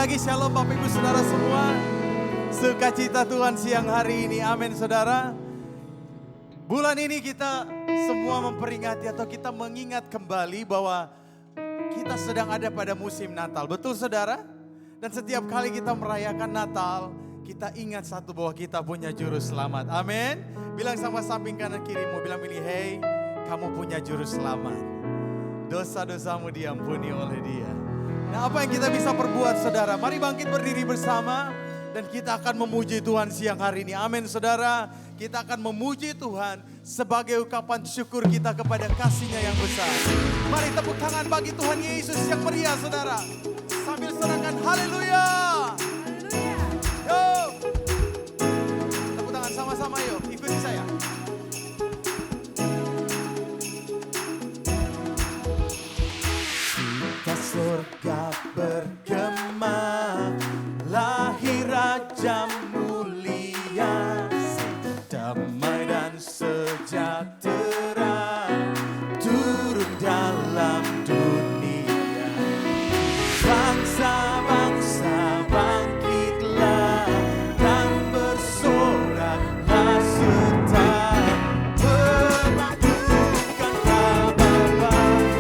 lagi shalom Bapak Ibu Saudara semua. Sukacita Tuhan siang hari ini, amin saudara. Bulan ini kita semua memperingati atau kita mengingat kembali bahwa kita sedang ada pada musim Natal. Betul saudara? Dan setiap kali kita merayakan Natal, kita ingat satu bahwa kita punya juru selamat. Amin. Bilang sama samping kanan kirimu, bilang ini, hey kamu punya juru selamat. Dosa-dosamu diampuni oleh dia. Nah, apa yang kita bisa perbuat saudara? Mari bangkit berdiri bersama dan kita akan memuji Tuhan siang hari ini. Amin saudara. Kita akan memuji Tuhan sebagai ungkapan syukur kita kepada kasih-Nya yang besar. Mari tepuk tangan bagi Tuhan Yesus yang meriah saudara. Sambil serahkan haleluya. Yuk. Tepuk tangan sama-sama yuk. Ikuti saya. Surga bergema, lahir Raja mulia, damai dan sejahtera, turun dalam dunia. Bangsa-bangsa bangkitlah dan bersoraklah serta bermadukan kabar baik.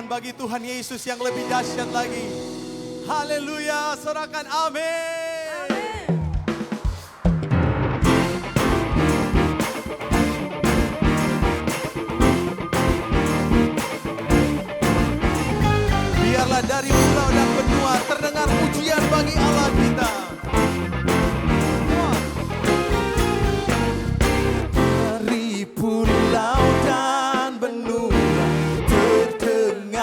Bagi Tuhan Yesus yang lebih dahsyat lagi. Haleluya, sorakan amin. Biarlah dari pulau dan benua terdengar pujian bagi Allah kita. Dari pulau dan benua terdengar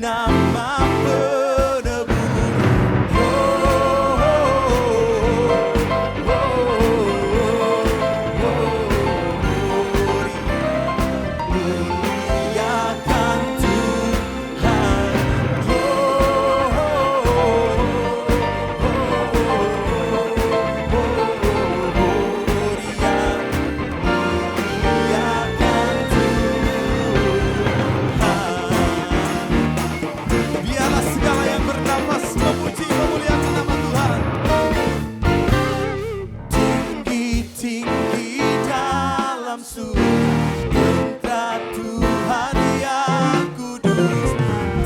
nama penebus. Biarlah segala yang bernafas memuji memuliakan nama Tuhan. Tinggi-tinggi dalam surga Tuhan yang kudus,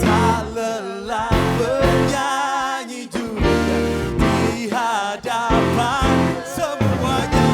tak lelah bernyanyi juga di hadapan semuanya.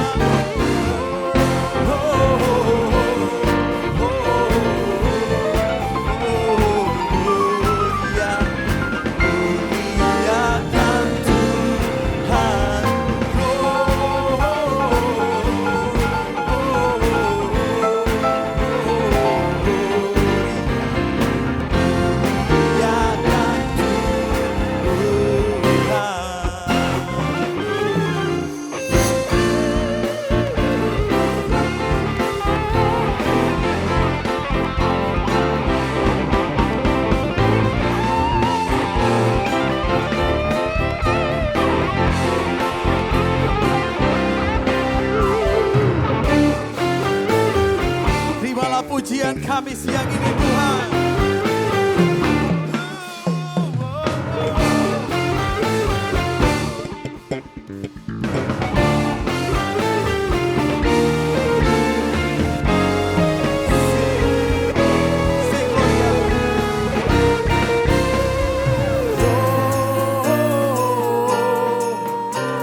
Terimalah pujian kami siang ini Tuhan.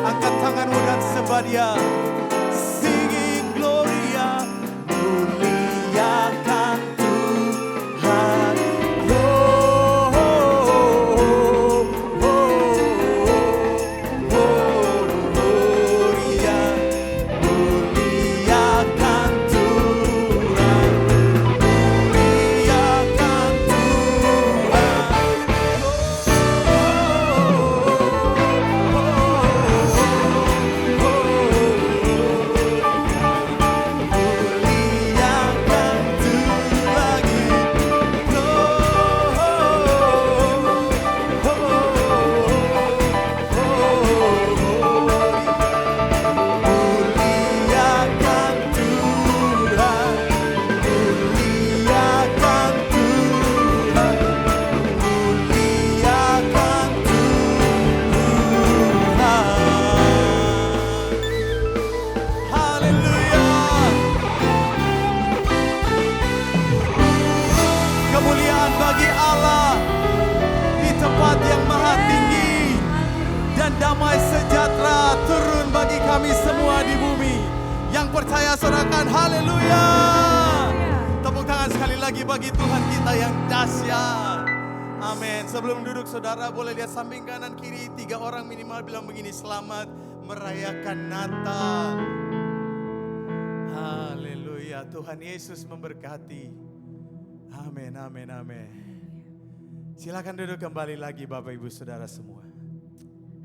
Angkat tanganmu dan sembah Dia. Singing Gloria, muliakan Tuhan. Gloria, muliakan Tuhan. Muliakan kemuliaan bagi Allah di tempat yang maha tinggi, dan damai sejahtera turun bagi kami semua di bumi. Yang percaya sorakan haleluya. Tepuk tangan sekali lagi bagi Tuhan kita yang dahsyat. Amin. Sebelum duduk saudara boleh lihat samping kanan kiri, 3 orang minimal bilang begini, selamat merayakan Natal. Haleluya. Tuhan Yesus memberkati. Amin, amin, amin. Silakan duduk kembali lagi Bapak Ibu Saudara semua.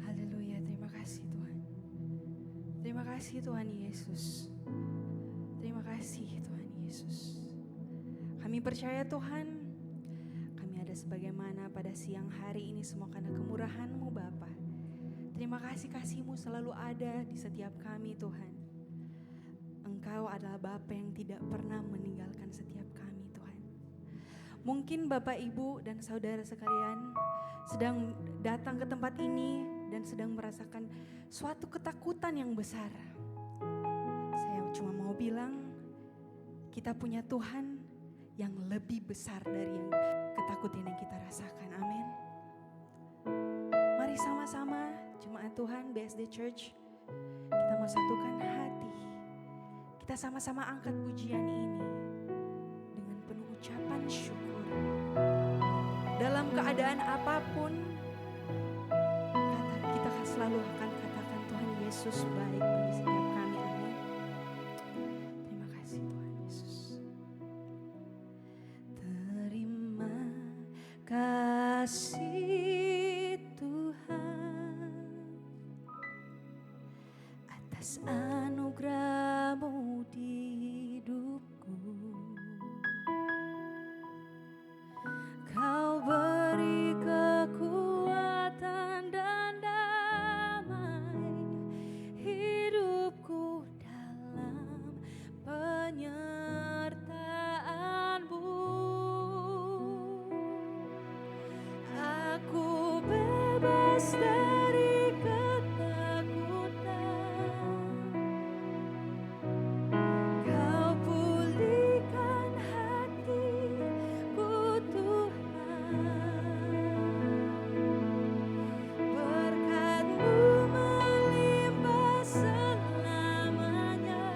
Haleluya, terima kasih Tuhan. Terima kasih Tuhan Yesus. Terima kasih Tuhan Yesus. Kami percaya Tuhan, kami ada sebagaimana pada siang hari ini semua karena kemurahan-Mu Bapa. Terima kasih kasih-Mu selalu ada di setiap kami Tuhan. Engkau adalah Bapa yang tidak pernah meninggalkan setiap kami Tuhan. Mungkin Bapak Ibu dan saudara sekalian sedang datang ke tempat ini dan sedang merasakan suatu ketakutan yang besar. Saya cuma mau bilang, kita punya Tuhan yang lebih besar dari yang ketakutan yang kita rasakan. Amin. Mari sama-sama jemaat Tuhan BSD Church, kita mau satukan hati. Kita sama-sama angkat pujian ini dengan penuh ucapan syukur. Dalam keadaan apapun, kita selalu akan katakan Tuhan Yesus baik bagi setiap kami. Amin. Terima kasih Tuhan Yesus. Terima kasih. kasih Tuhan, atas anugerah-Mu di hidupku. Kau beri kekuatan dan damai hidupku dalam penyertaan-Mu. Aku bebas dari ketakutan. Kau pulihkan hatiku Tuhan. Berkat-Mu melimpah selamanya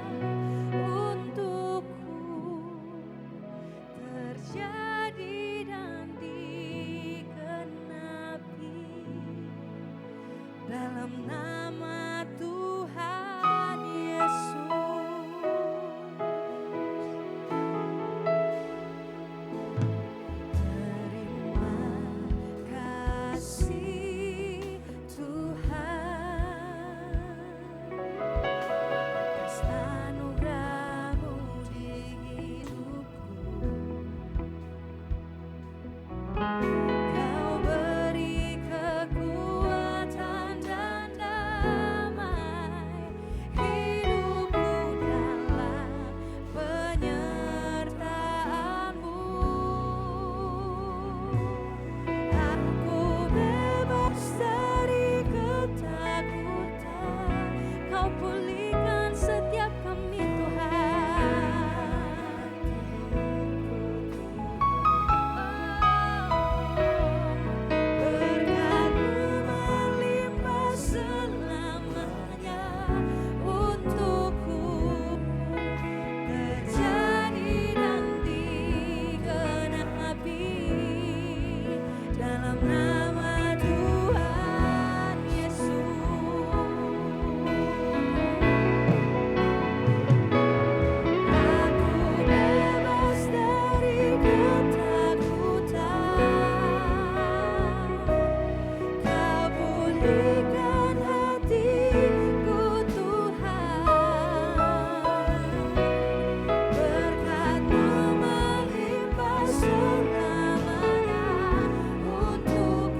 untukku, terjadi dan digenapi dalam nama Tuhan Yesus. Terima kasih Tuhan, atas anugerah-Mu di hidupku. Kau beri kekuatan dan damai hidupku dalam penyertaan-Mu. Aku bebas dari ketakutan. Kau pulihkan setiap kami Tuhan. Berkat-Mu melimpah selamanya untukku, terjadi dan digenapi dalam nama Tuhan Yesus. Aku bebas dari ketakutan. Kau pulihkan hatiku Tuhan. Berkat-Mu melimpah selamanya untukku,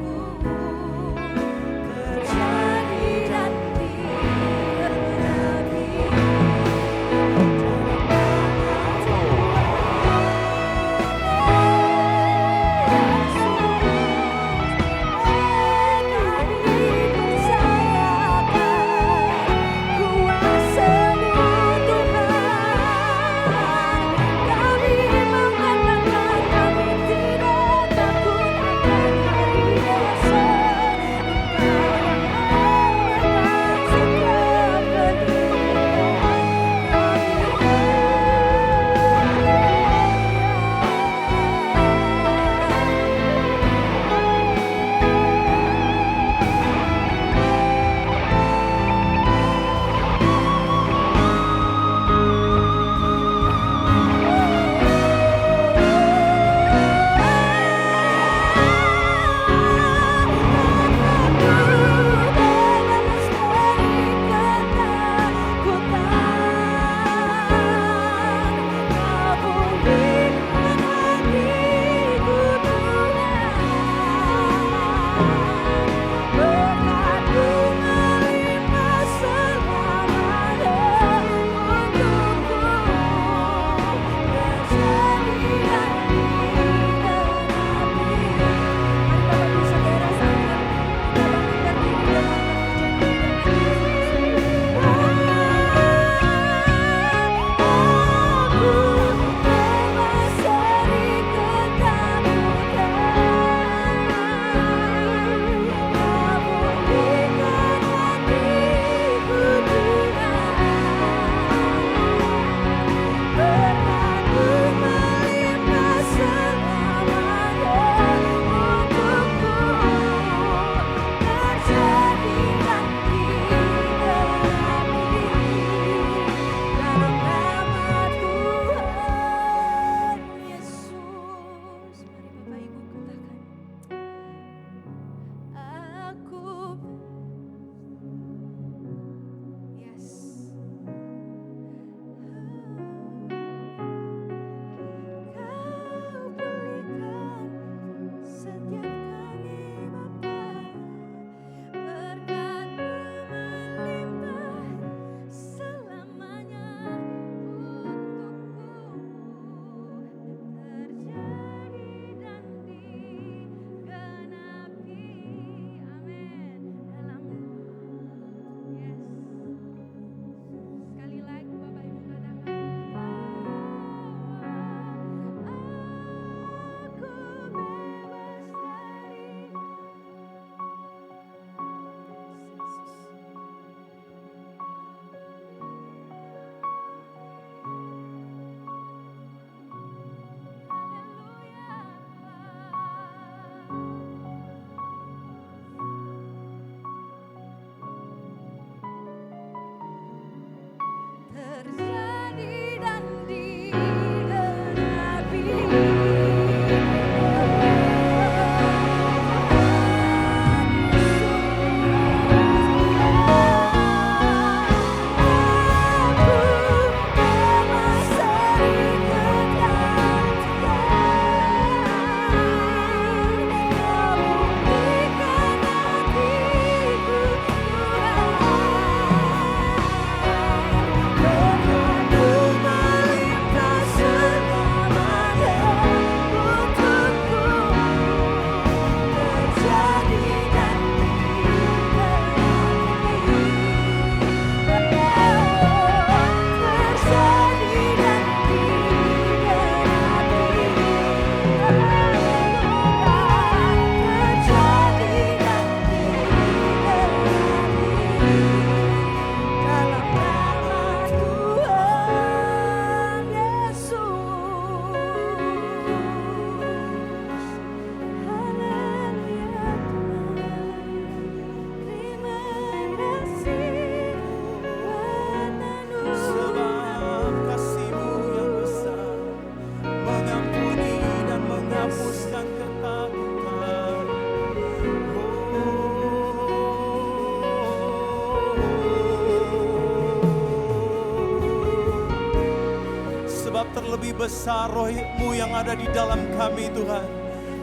besar roh-Mu yang ada di dalam kami Tuhan.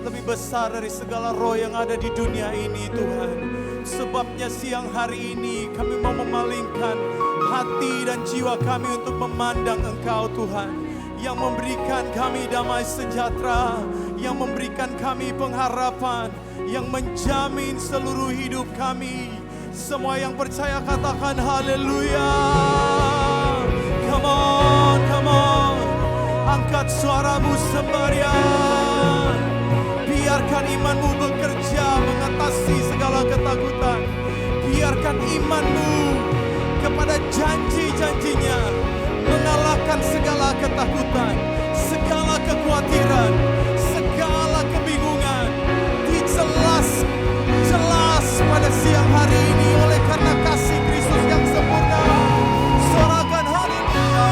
Lebih besar dari segala roh yang ada di dunia ini Tuhan. Sebabnya siang hari ini kami mau memalingkan hati dan jiwa kami untuk memandang Engkau Tuhan. Yang memberikan kami damai sejahtera, yang memberikan kami pengharapan, yang menjamin seluruh hidup kami. Semua yang percaya katakan haleluya. Come on, come on. Angkat suaramu sembahyang. Biarkan imanmu bekerja mengatasi segala ketakutan. Biarkan imanmu kepada janji-janjinya mengalahkan segala ketakutan, segala kekhawatiran, segala kebingungan. Jelas pada siang hari ini oleh karena kasih Kristus yang sempurna. Sorakan haleluya.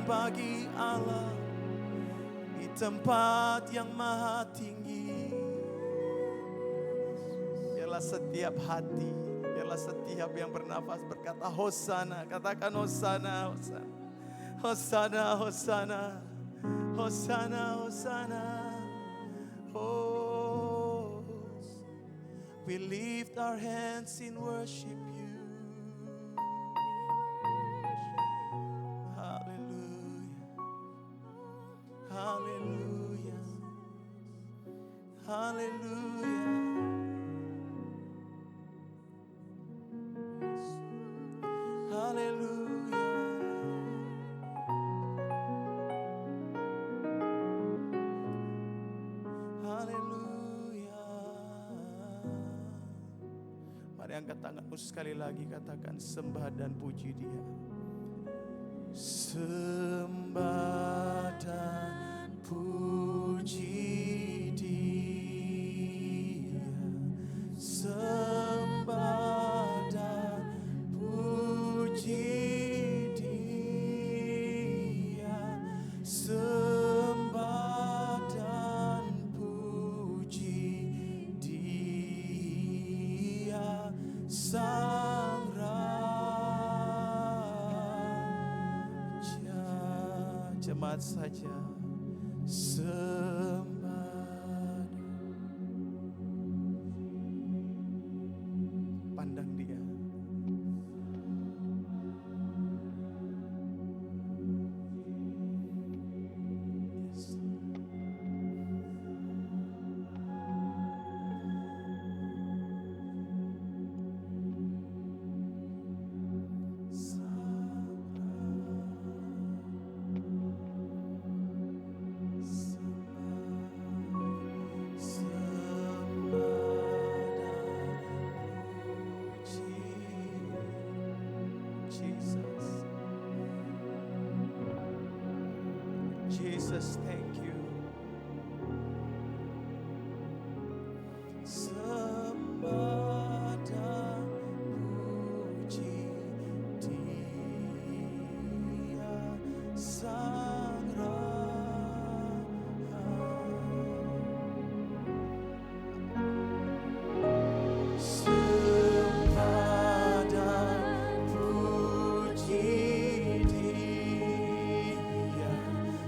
Bagi Allah di tempat yang maha tinggi. Biarlah setiap hati, biarlah setiap yang bernafas berkata Hosana. Katakan Hosana, Hosana, Hosana, Hosana, Hosana, Hosana. Oh, we lift our hands in worship you. Hallelujah. Hallelujah. Hallelujah. Hallelujah. Mari angkat tanganmu sekali lagi, katakan sembah dan puji Dia. Sembah dan puji Dia, sembah dan puji Dia, sembah dan puji Dia, Sang Raja. Jemaat saja sembah, pandang Dia. Yes. Sang Jesus. Jesus, thank you. Sembah dan puji Dia Sang Raha. Sembah dan puji Dia,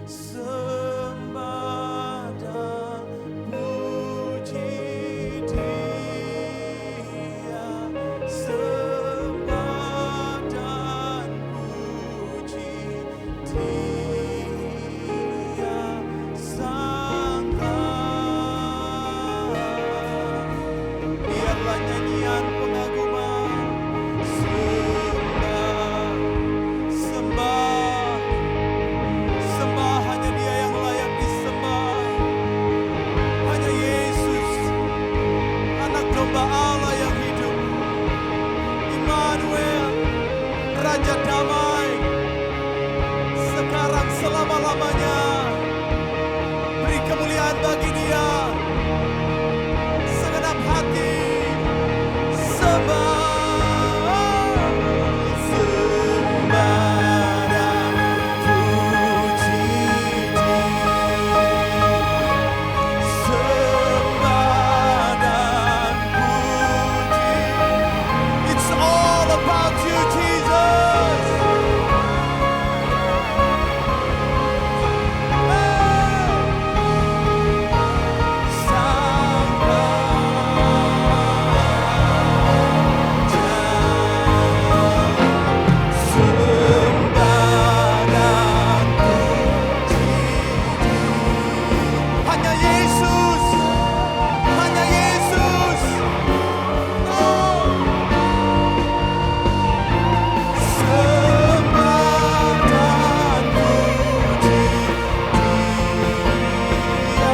sembah dan puji Dia, sembah dan puji Dia, Sang Raha. Biarlah nyanyian pengaguman, sembah, sembah, sembah, hanya Dia yang layak disembah. Hanya Yesus, anak domba Allah yang hidup. Immanuel, Raja Damai, sekarang selama-lamanya. Beri kemuliaan bagi Dia. Segenap hati sembah, sembah dan puji Dia, sembah dan puji. It's all about you, Jesus. Sang sembah dan puji hanya Yesus, hanya Yesus. Oh, sembah dan puji Dia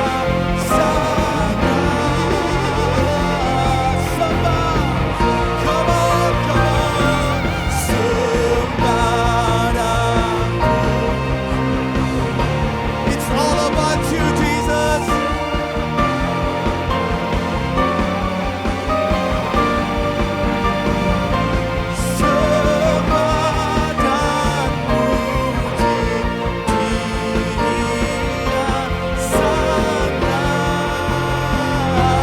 Sang sembah. Come on, sembah dan it's all about you, Jesus. Sembah dan puji Dia Sang Raha.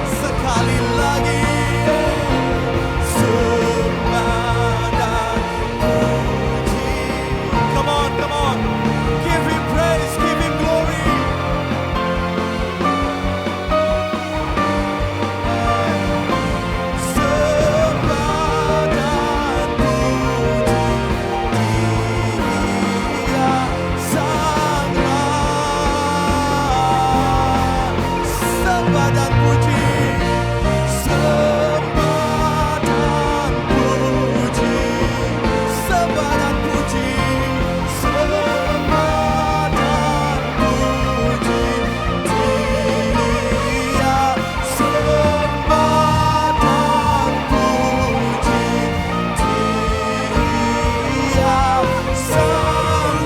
Sekali lagi, sembah dan puji. Come on, come on. Give Him praise, give Him glory. Sembah dan puji Dia Sang Raha. Sembah dan puji, sembah dan puji, sembah dan puji, sembah dan puji Dia, sembah dan puji Dia Sang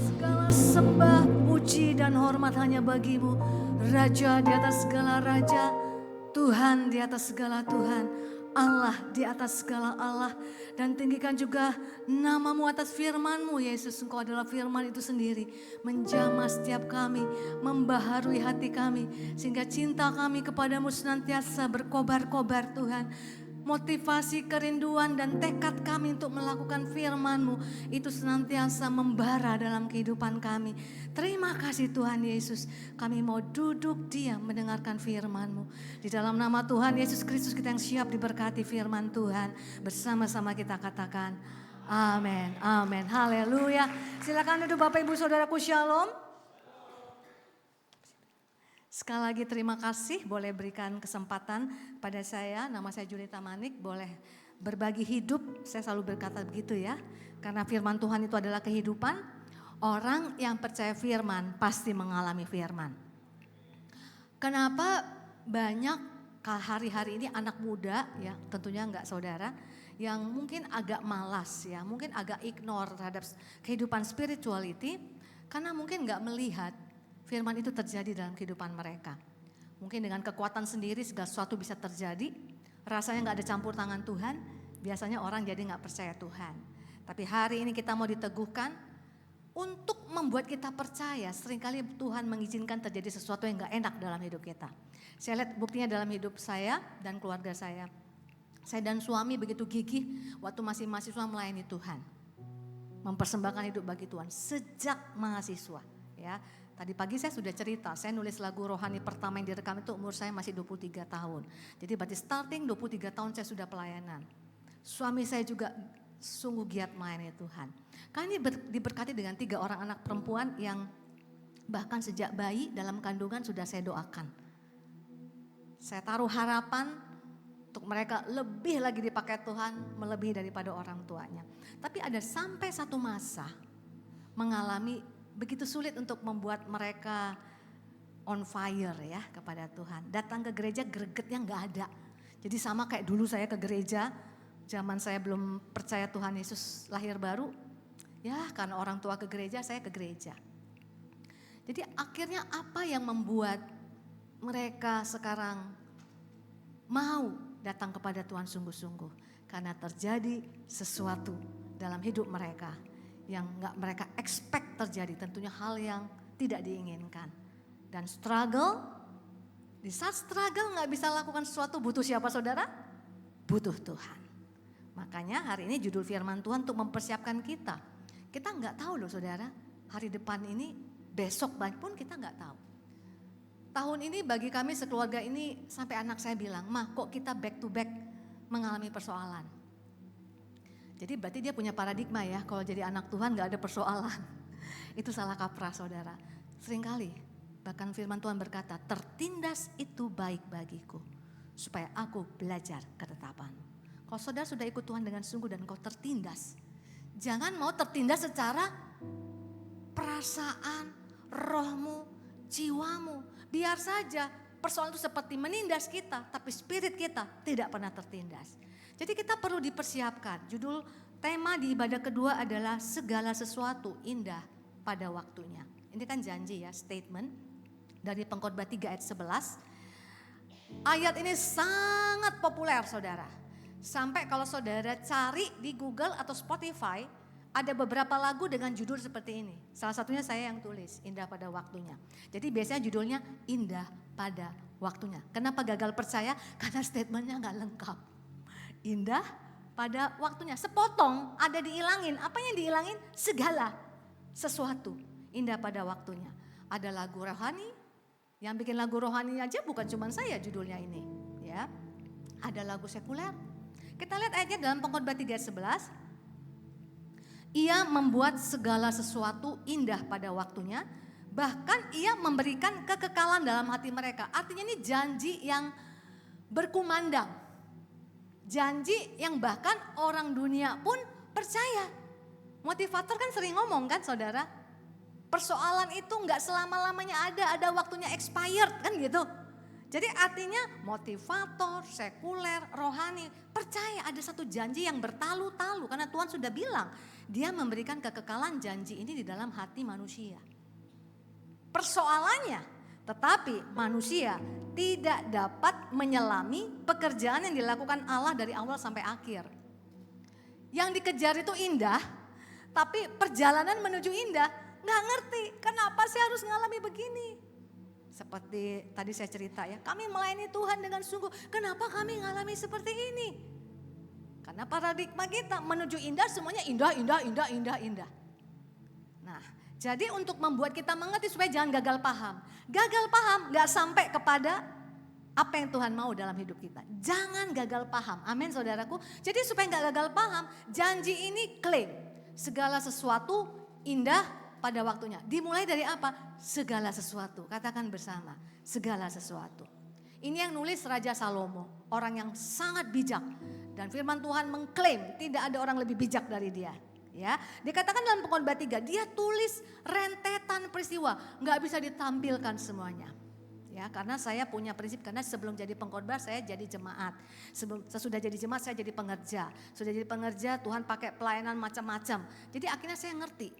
Segala sembah, puji, dan hormat hanya bagimu. Raja di atas segala raja, Tuhan di atas segala Tuhan, Allah di atas segala Allah. Dan tinggikan juga namamu atas firmanmu, Yesus. Engkau adalah firman itu sendiri, menjamah setiap kami, membaharui hati kami, sehingga cinta kami kepadamu senantiasa berkobar-kobar, Tuhan. Motivasi, kerinduan, dan tekad kami untuk melakukan firman-Mu itu senantiasa membara dalam kehidupan kami. Terima kasih Tuhan Yesus, kami mau duduk diam mendengarkan firman-Mu. Di dalam nama Tuhan Yesus Kristus kita yang siap diberkati firman Tuhan. Bersama-sama kita katakan amin, amin, haleluya. Silakan duduk Bapak Ibu Saudaraku, shalom. Sekali lagi terima kasih boleh berikan kesempatan pada saya, nama saya Julita Manik, boleh berbagi hidup, saya selalu berkata begitu ya. Karena firman Tuhan itu adalah kehidupan, orang yang percaya firman pasti mengalami firman. Kenapa banyak hari-hari ini anak muda ya, tentunya enggak saudara, yang mungkin agak malas ya, mungkin agak ignore terhadap kehidupan spirituality, karena mungkin enggak melihat firman itu terjadi dalam kehidupan mereka. Mungkin dengan kekuatan sendiri segala sesuatu bisa terjadi, rasanya enggak ada campur tangan Tuhan, biasanya orang jadi enggak percaya Tuhan. Tapi hari ini kita mau diteguhkan untuk membuat kita percaya. Seringkali Tuhan mengizinkan terjadi sesuatu yang enggak enak dalam hidup kita. Saya lihat buktinya dalam hidup saya dan keluarga saya. Saya dan suami begitu gigih waktu masih mahasiswa melayani Tuhan. Mempersembahkan hidup bagi Tuhan sejak mahasiswa. Ya, tadi pagi saya sudah cerita, saya nulis lagu rohani pertama yang direkam itu umur saya masih 23 tahun. Jadi berarti starting 23 tahun saya sudah pelayanan. Suami saya juga sungguh giat melayani Tuhan. Kami diberkati dengan 3 orang anak perempuan yang bahkan sejak bayi dalam kandungan sudah saya doakan. Saya taruh harapan untuk mereka lebih lagi dipakai Tuhan, melebihi daripada orang tuanya. Tapi ada sampai satu masa mengalami begitu sulit untuk membuat mereka on fire ya kepada Tuhan. Datang ke gereja gregetnya nggak ada. Jadi sama kayak dulu saya ke gereja, zaman saya belum percaya Tuhan Yesus lahir baru, ya karena orang tua ke gereja, saya ke gereja. Jadi akhirnya apa yang membuat mereka sekarang mau datang kepada Tuhan sungguh-sungguh? Karena terjadi sesuatu dalam hidup mereka yang gak mereka expect terjadi, tentunya hal yang tidak diinginkan. Dan struggle, di saat struggle gak bisa lakukan sesuatu, butuh siapa saudara? Butuh Tuhan. Makanya hari ini judul firman Tuhan untuk mempersiapkan kita. Kita nggak tahu loh saudara, hari depan ini, besok pun kita nggak tahu. Tahun ini bagi kami sekeluarga ini sampai anak saya bilang, "Mah kok kita back to back mengalami persoalan?" Jadi berarti dia punya paradigma ya, kalau jadi anak Tuhan nggak ada persoalan. Itu salah kaprah saudara. Seringkali bahkan firman Tuhan berkata, "Tertindas itu baik bagiku, supaya aku belajar ketetapan." Kalau saudara sudah ikut Tuhan dengan sungguh dan kau tertindas, jangan mau tertindas secara perasaan, rohmu, jiwamu. Biar saja persoalan itu seperti menindas kita, tapi spirit kita tidak pernah tertindas. Jadi kita perlu dipersiapkan. Judul tema di ibadah kedua adalah segala sesuatu indah pada waktunya. Ini kan janji ya, statement dari Pengkhotbah 3 ayat 11. Ayat ini sangat populer saudara. Sampai kalau saudara cari di Google atau Spotify, ada beberapa lagu dengan judul seperti ini. Salah satunya saya yang tulis, Indah pada Waktunya. Jadi biasanya judulnya Indah pada Waktunya. Kenapa gagal percaya? Karena statementnya gak lengkap. Indah pada waktunya. Sepotong ada diilangin. Apa yang diilangin? Segala sesuatu indah pada waktunya. Ada lagu rohani, yang bikin lagu rohani aja bukan cuma saya judulnya ini. Ya, ada lagu sekuler. Kita lihat ayatnya dalam Pengkhotbah 3:11. Ia membuat segala sesuatu indah pada waktunya, bahkan ia memberikan kekekalan dalam hati mereka. Artinya ini janji yang berkumandang. Janji yang bahkan orang dunia pun percaya. Motivator kan sering ngomong kan saudara. Persoalan itu gak selama-lamanya ada waktunya expired kan gitu. Jadi artinya motivator, sekuler, rohani percaya ada satu janji yang bertalu-talu. Karena Tuhan sudah bilang dia memberikan kekekalan janji ini di dalam hati manusia. Persoalannya tetapi manusia tidak dapat menyelami pekerjaan yang dilakukan Allah dari awal sampai akhir. Yang dikejar itu indah, tapi perjalanan menuju indah gak ngerti kenapa sih harus ngalami begini. Seperti tadi saya cerita ya, kami melayani Tuhan dengan sungguh. Kenapa kami ngalami seperti ini? Karena paradigma kita menuju indah semuanya indah. Nah, jadi untuk membuat kita mengerti supaya jangan gagal paham. Gagal paham gak sampai kepada apa yang Tuhan mau dalam hidup kita. Jangan gagal paham, amin saudaraku. Jadi supaya gak gagal paham, janji ini klaim. Segala sesuatu indah pada waktunya. Dimulai dari apa? Segala sesuatu. Katakan bersama, segala sesuatu. Ini yang nulis Raja Salomo, orang yang sangat bijak Dan firman Tuhan mengklaim tidak ada orang lebih bijak dari dia. Ya, dikatakan dalam Pengkhotbah 3, dia tulis rentetan peristiwa, nggak bisa ditampilkan semuanya. Ya, karena saya punya prinsip, karena sebelum jadi pengkhotbah saya jadi jemaat. Sesudah jadi jemaat saya jadi pengerja. Sudah jadi pengerja Tuhan pakai pelayanan macam-macam. Jadi akhirnya saya ngerti,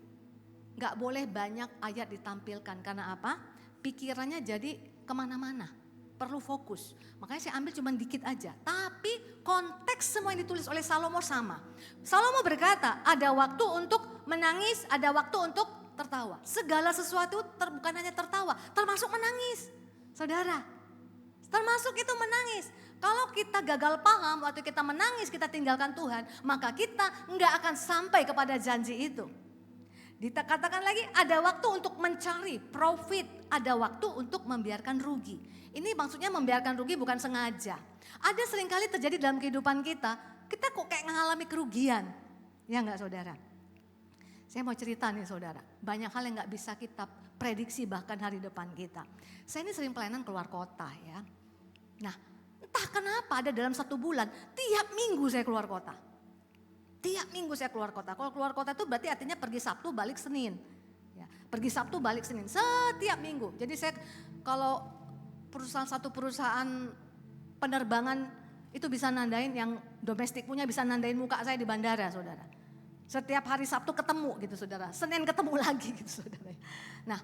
nggak boleh banyak ayat ditampilkan. Karena apa? Pikirannya jadi kemana-mana, perlu fokus. Makanya saya ambil cuma dikit aja. Tapi konteks semua yang ditulis oleh Salomo sama. Salomo berkata, ada waktu untuk menangis, ada waktu untuk tertawa. Segala sesuatu bukan hanya tertawa, termasuk menangis. Saudara, termasuk itu menangis. Kalau kita gagal paham waktu kita menangis, kita tinggalkan Tuhan, maka kita nggak akan sampai kepada janji itu. Dikatakan lagi ada waktu untuk mencari profit, ada waktu untuk membiarkan rugi. Ini maksudnya membiarkan rugi bukan sengaja. Ada seringkali terjadi dalam kehidupan kita kok kayak mengalami kerugian. Ya enggak saudara? Saya mau cerita nih saudara, banyak hal yang gak bisa kita prediksi bahkan hari depan kita. Saya ini sering pelayanan keluar kota ya. Nah entah kenapa ada dalam 1 bulan, tiap minggu saya keluar kota. Tiap minggu saya keluar kota. Kalau keluar kota itu berarti artinya pergi Sabtu balik Senin. Ya, pergi Sabtu balik Senin setiap minggu. Jadi saya kalau satu perusahaan penerbangan itu bisa nandain, yang domestik punya bisa nandain muka saya di bandara saudara. Setiap hari Sabtu ketemu gitu saudara. Senin ketemu lagi gitu saudara. Nah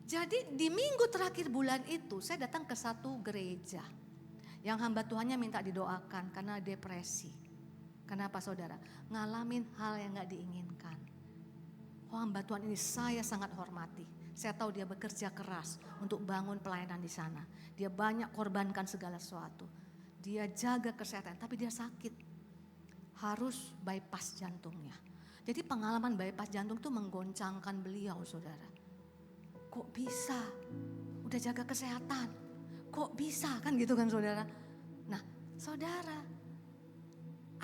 jadi di minggu terakhir bulan itu saya datang ke satu gereja. Yang hamba Tuhannya minta didoakan karena depresi. Kenapa saudara? Ngalamin hal yang gak diinginkan. Oh, hamba Tuhan ini saya sangat hormati. Saya tahu dia bekerja keras untuk bangun pelayanan di sana. Dia banyak korbankan segala sesuatu. Dia jaga kesehatan tapi dia sakit. Harus bypass jantungnya. Jadi pengalaman bypass jantung itu menggoncangkan beliau saudara. Kok bisa? Udah jaga kesehatan. Kok bisa kan gitu kan saudara. Nah saudara,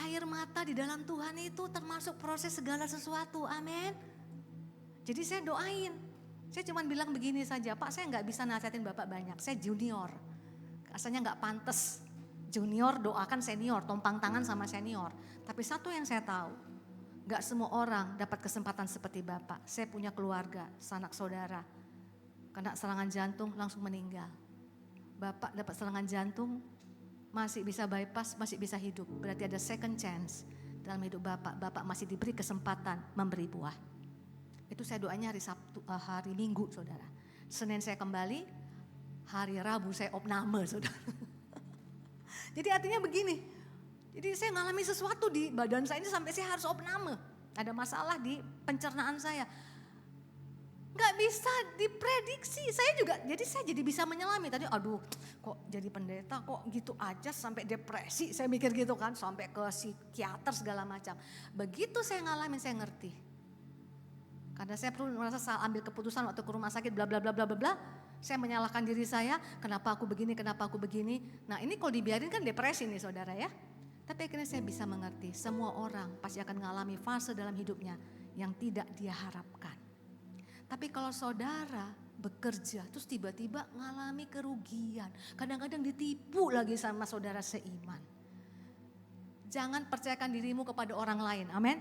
air mata di dalam Tuhan itu termasuk proses segala sesuatu, amin. Jadi saya doain, saya cuma bilang begini saja, Pak saya gak bisa nasihatin Bapak banyak, saya junior. Rasanya gak pantas, junior doakan senior, tumpang tangan sama senior. Tapi satu yang saya tahu, gak semua orang dapat kesempatan seperti Bapak. Saya punya keluarga, sanak saudara, kena serangan jantung langsung meninggal. Bapak dapat serangan jantung, masih bisa bypass, masih bisa hidup. Berarti ada second chance dalam hidup Bapak. Bapak masih diberi kesempatan memberi buah. Itu saya doanya hari Minggu saudara. Senin saya kembali, hari Rabu saya opname saudara. Jadi artinya begini, jadi saya ngalami sesuatu di badan saya ini sampai saya harus opname. Ada masalah di pencernaan saya. Gak bisa diprediksi, saya jadi bisa menyelami. Tadi aduh kok jadi pendeta kok gitu aja sampai depresi, saya mikir gitu kan, sampai ke psikiater segala macam. Begitu saya ngalamin saya ngerti. Karena saya perlu merasa salah ambil keputusan waktu ke rumah sakit bla bla bla bla bla. Saya menyalahkan diri saya, kenapa aku begini, kenapa aku begini. Nah ini kalau dibiarin kan depresi nih saudara ya. Tapi akhirnya saya bisa mengerti, semua orang pasti akan mengalami fase dalam hidupnya yang tidak dia harapkan. Tapi kalau saudara bekerja terus tiba-tiba mengalami kerugian, kadang-kadang ditipu lagi sama saudara seiman. Jangan percayakan dirimu kepada orang lain, amin.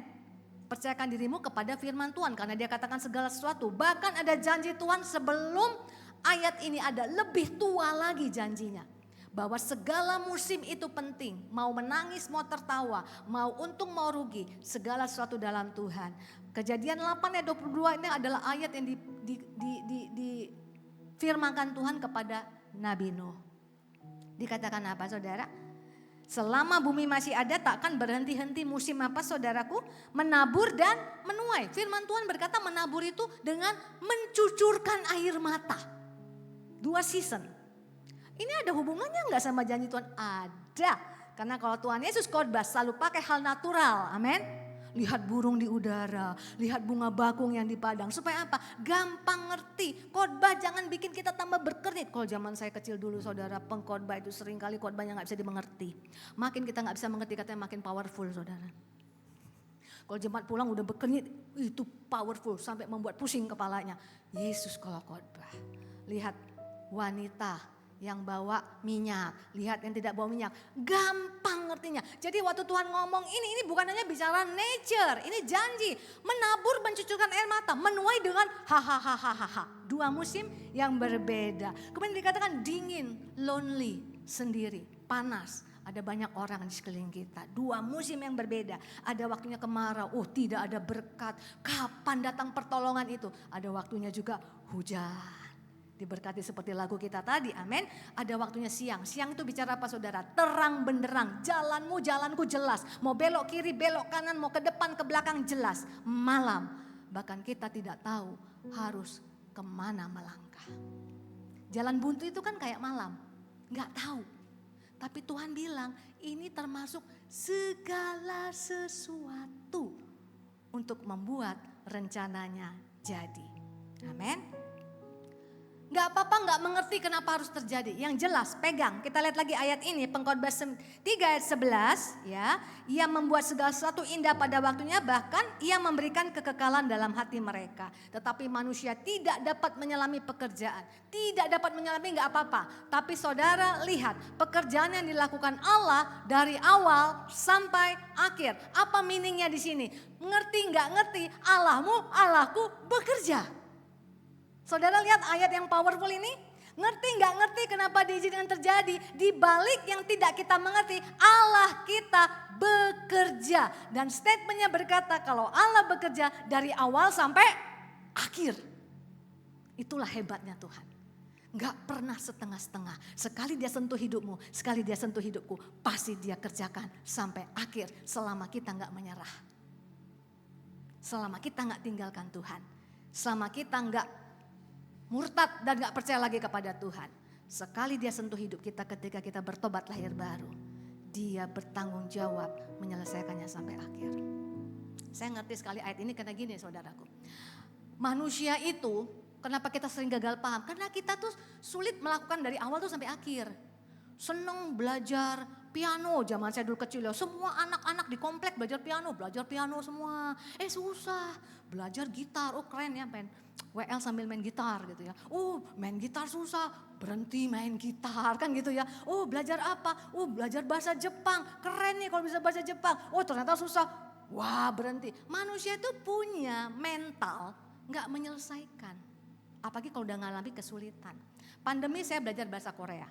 Percayakan dirimu kepada firman Tuhan karena dia katakan segala sesuatu. Bahkan ada janji Tuhan sebelum ayat ini ada, lebih tua lagi janjinya. Bahwa segala musim itu penting, mau menangis, mau tertawa, mau untung, mau rugi, segala sesuatu dalam Tuhan. Kejadian 8 ayat 22 ini adalah ayat yang difirmankan Tuhan kepada Nabi Nuh. Dikatakan apa saudara? Selama bumi masih ada takkan berhenti-henti musim apa saudaraku? Menabur dan menuai. Firman Tuhan berkata menabur itu dengan mencucurkan air mata. 2 season. Ini ada hubungannya enggak sama janji Tuhan? Ada. Karena kalau Tuhan Yesus khotbah selalu pakai hal natural. Amin. Lihat burung di udara, lihat bunga bakung yang di padang. Supaya apa? Gampang ngerti. Khotbah jangan bikin kita tambah berkelit. Kalau zaman saya kecil dulu saudara, pengkhotbah itu seringkali khotbahnya gak bisa dimengerti. Makin kita gak bisa mengerti katanya makin powerful saudara. Kalau jemaat pulang udah berkelit, itu powerful sampai membuat pusing kepalanya. Yesus kalau khotbah, lihat wanita yang bawa minyak, lihat yang tidak bawa minyak. Gampang ngertinya. Jadi waktu Tuhan ngomong ini bukan hanya bicara nature, ini janji. Menabur, mencucurkan air mata, menuai dengan hahaha. Dua musim yang berbeda. Kemudian dikatakan dingin, lonely, sendiri, panas. Ada banyak orang di sekeliling kita. Dua musim yang berbeda. Ada waktunya kemarau. Oh, tidak ada berkat. Kapan datang pertolongan itu? Ada waktunya juga hujan. Diberkati seperti lagu kita tadi, amin. Ada waktunya siang. Siang itu bicara apa saudara? Terang benderang. Jalanku jelas. Mau belok kiri, belok kanan, mau ke depan, ke belakang jelas. Malam. Bahkan kita tidak tahu harus kemana melangkah. Jalan buntu itu kan kayak malam. Nggak tahu. Tapi Tuhan bilang ini termasuk segala sesuatu untuk membuat rencananya jadi. Amin. Gak apa-apa gak mengerti kenapa harus terjadi. Yang jelas pegang. Kita lihat lagi ayat ini. Pengkhotbah 3 ayat 11. Ya, ia membuat segala sesuatu indah pada waktunya. Bahkan ia memberikan kekekalan dalam hati mereka. Tetapi manusia tidak dapat menyelami pekerjaan. Tidak dapat menyelami gak apa-apa. Tapi saudara lihat. Pekerjaan yang dilakukan Allah dari awal sampai akhir. Apa meaningnya di sini? Ngerti gak ngerti? Allahmu, Allahku bekerja. Saudara lihat ayat yang powerful ini? Ngerti nggak ngerti kenapa diizinkan terjadi? Di balik yang tidak kita mengerti, Allah kita bekerja. Dan statementnya berkata kalau Allah bekerja dari awal sampai akhir. Itulah hebatnya Tuhan. Nggak pernah setengah-setengah. Sekali dia sentuh hidupmu, sekali dia sentuh hidupku, pasti dia kerjakan sampai akhir. Selama kita nggak menyerah. Selama kita nggak tinggalkan Tuhan. Selama kita nggak murtad dan gak percaya lagi kepada Tuhan. Sekali dia sentuh hidup kita ketika kita bertobat lahir baru. Dia bertanggung jawab menyelesaikannya sampai akhir. Saya ngerti sekali ayat ini karena gini saudaraku. Manusia itu kenapa kita sering gagal paham? Karena kita tuh sulit melakukan dari awal tuh sampai akhir. Seneng belajar piano zaman saya dulu kecil ya. Semua anak-anak di komplek belajar piano semua. Susah. Belajar gitar, oh keren ya men. WL sambil main gitar gitu ya. Oh main gitar susah, berhenti main gitar kan gitu ya. Oh belajar apa? Oh belajar bahasa Jepang, keren nih kalau bisa bahasa Jepang. Oh ternyata susah, wah berhenti. Manusia itu punya mental gak menyelesaikan. Apalagi kalau udah ngalami kesulitan. Pandemi saya belajar bahasa Korea.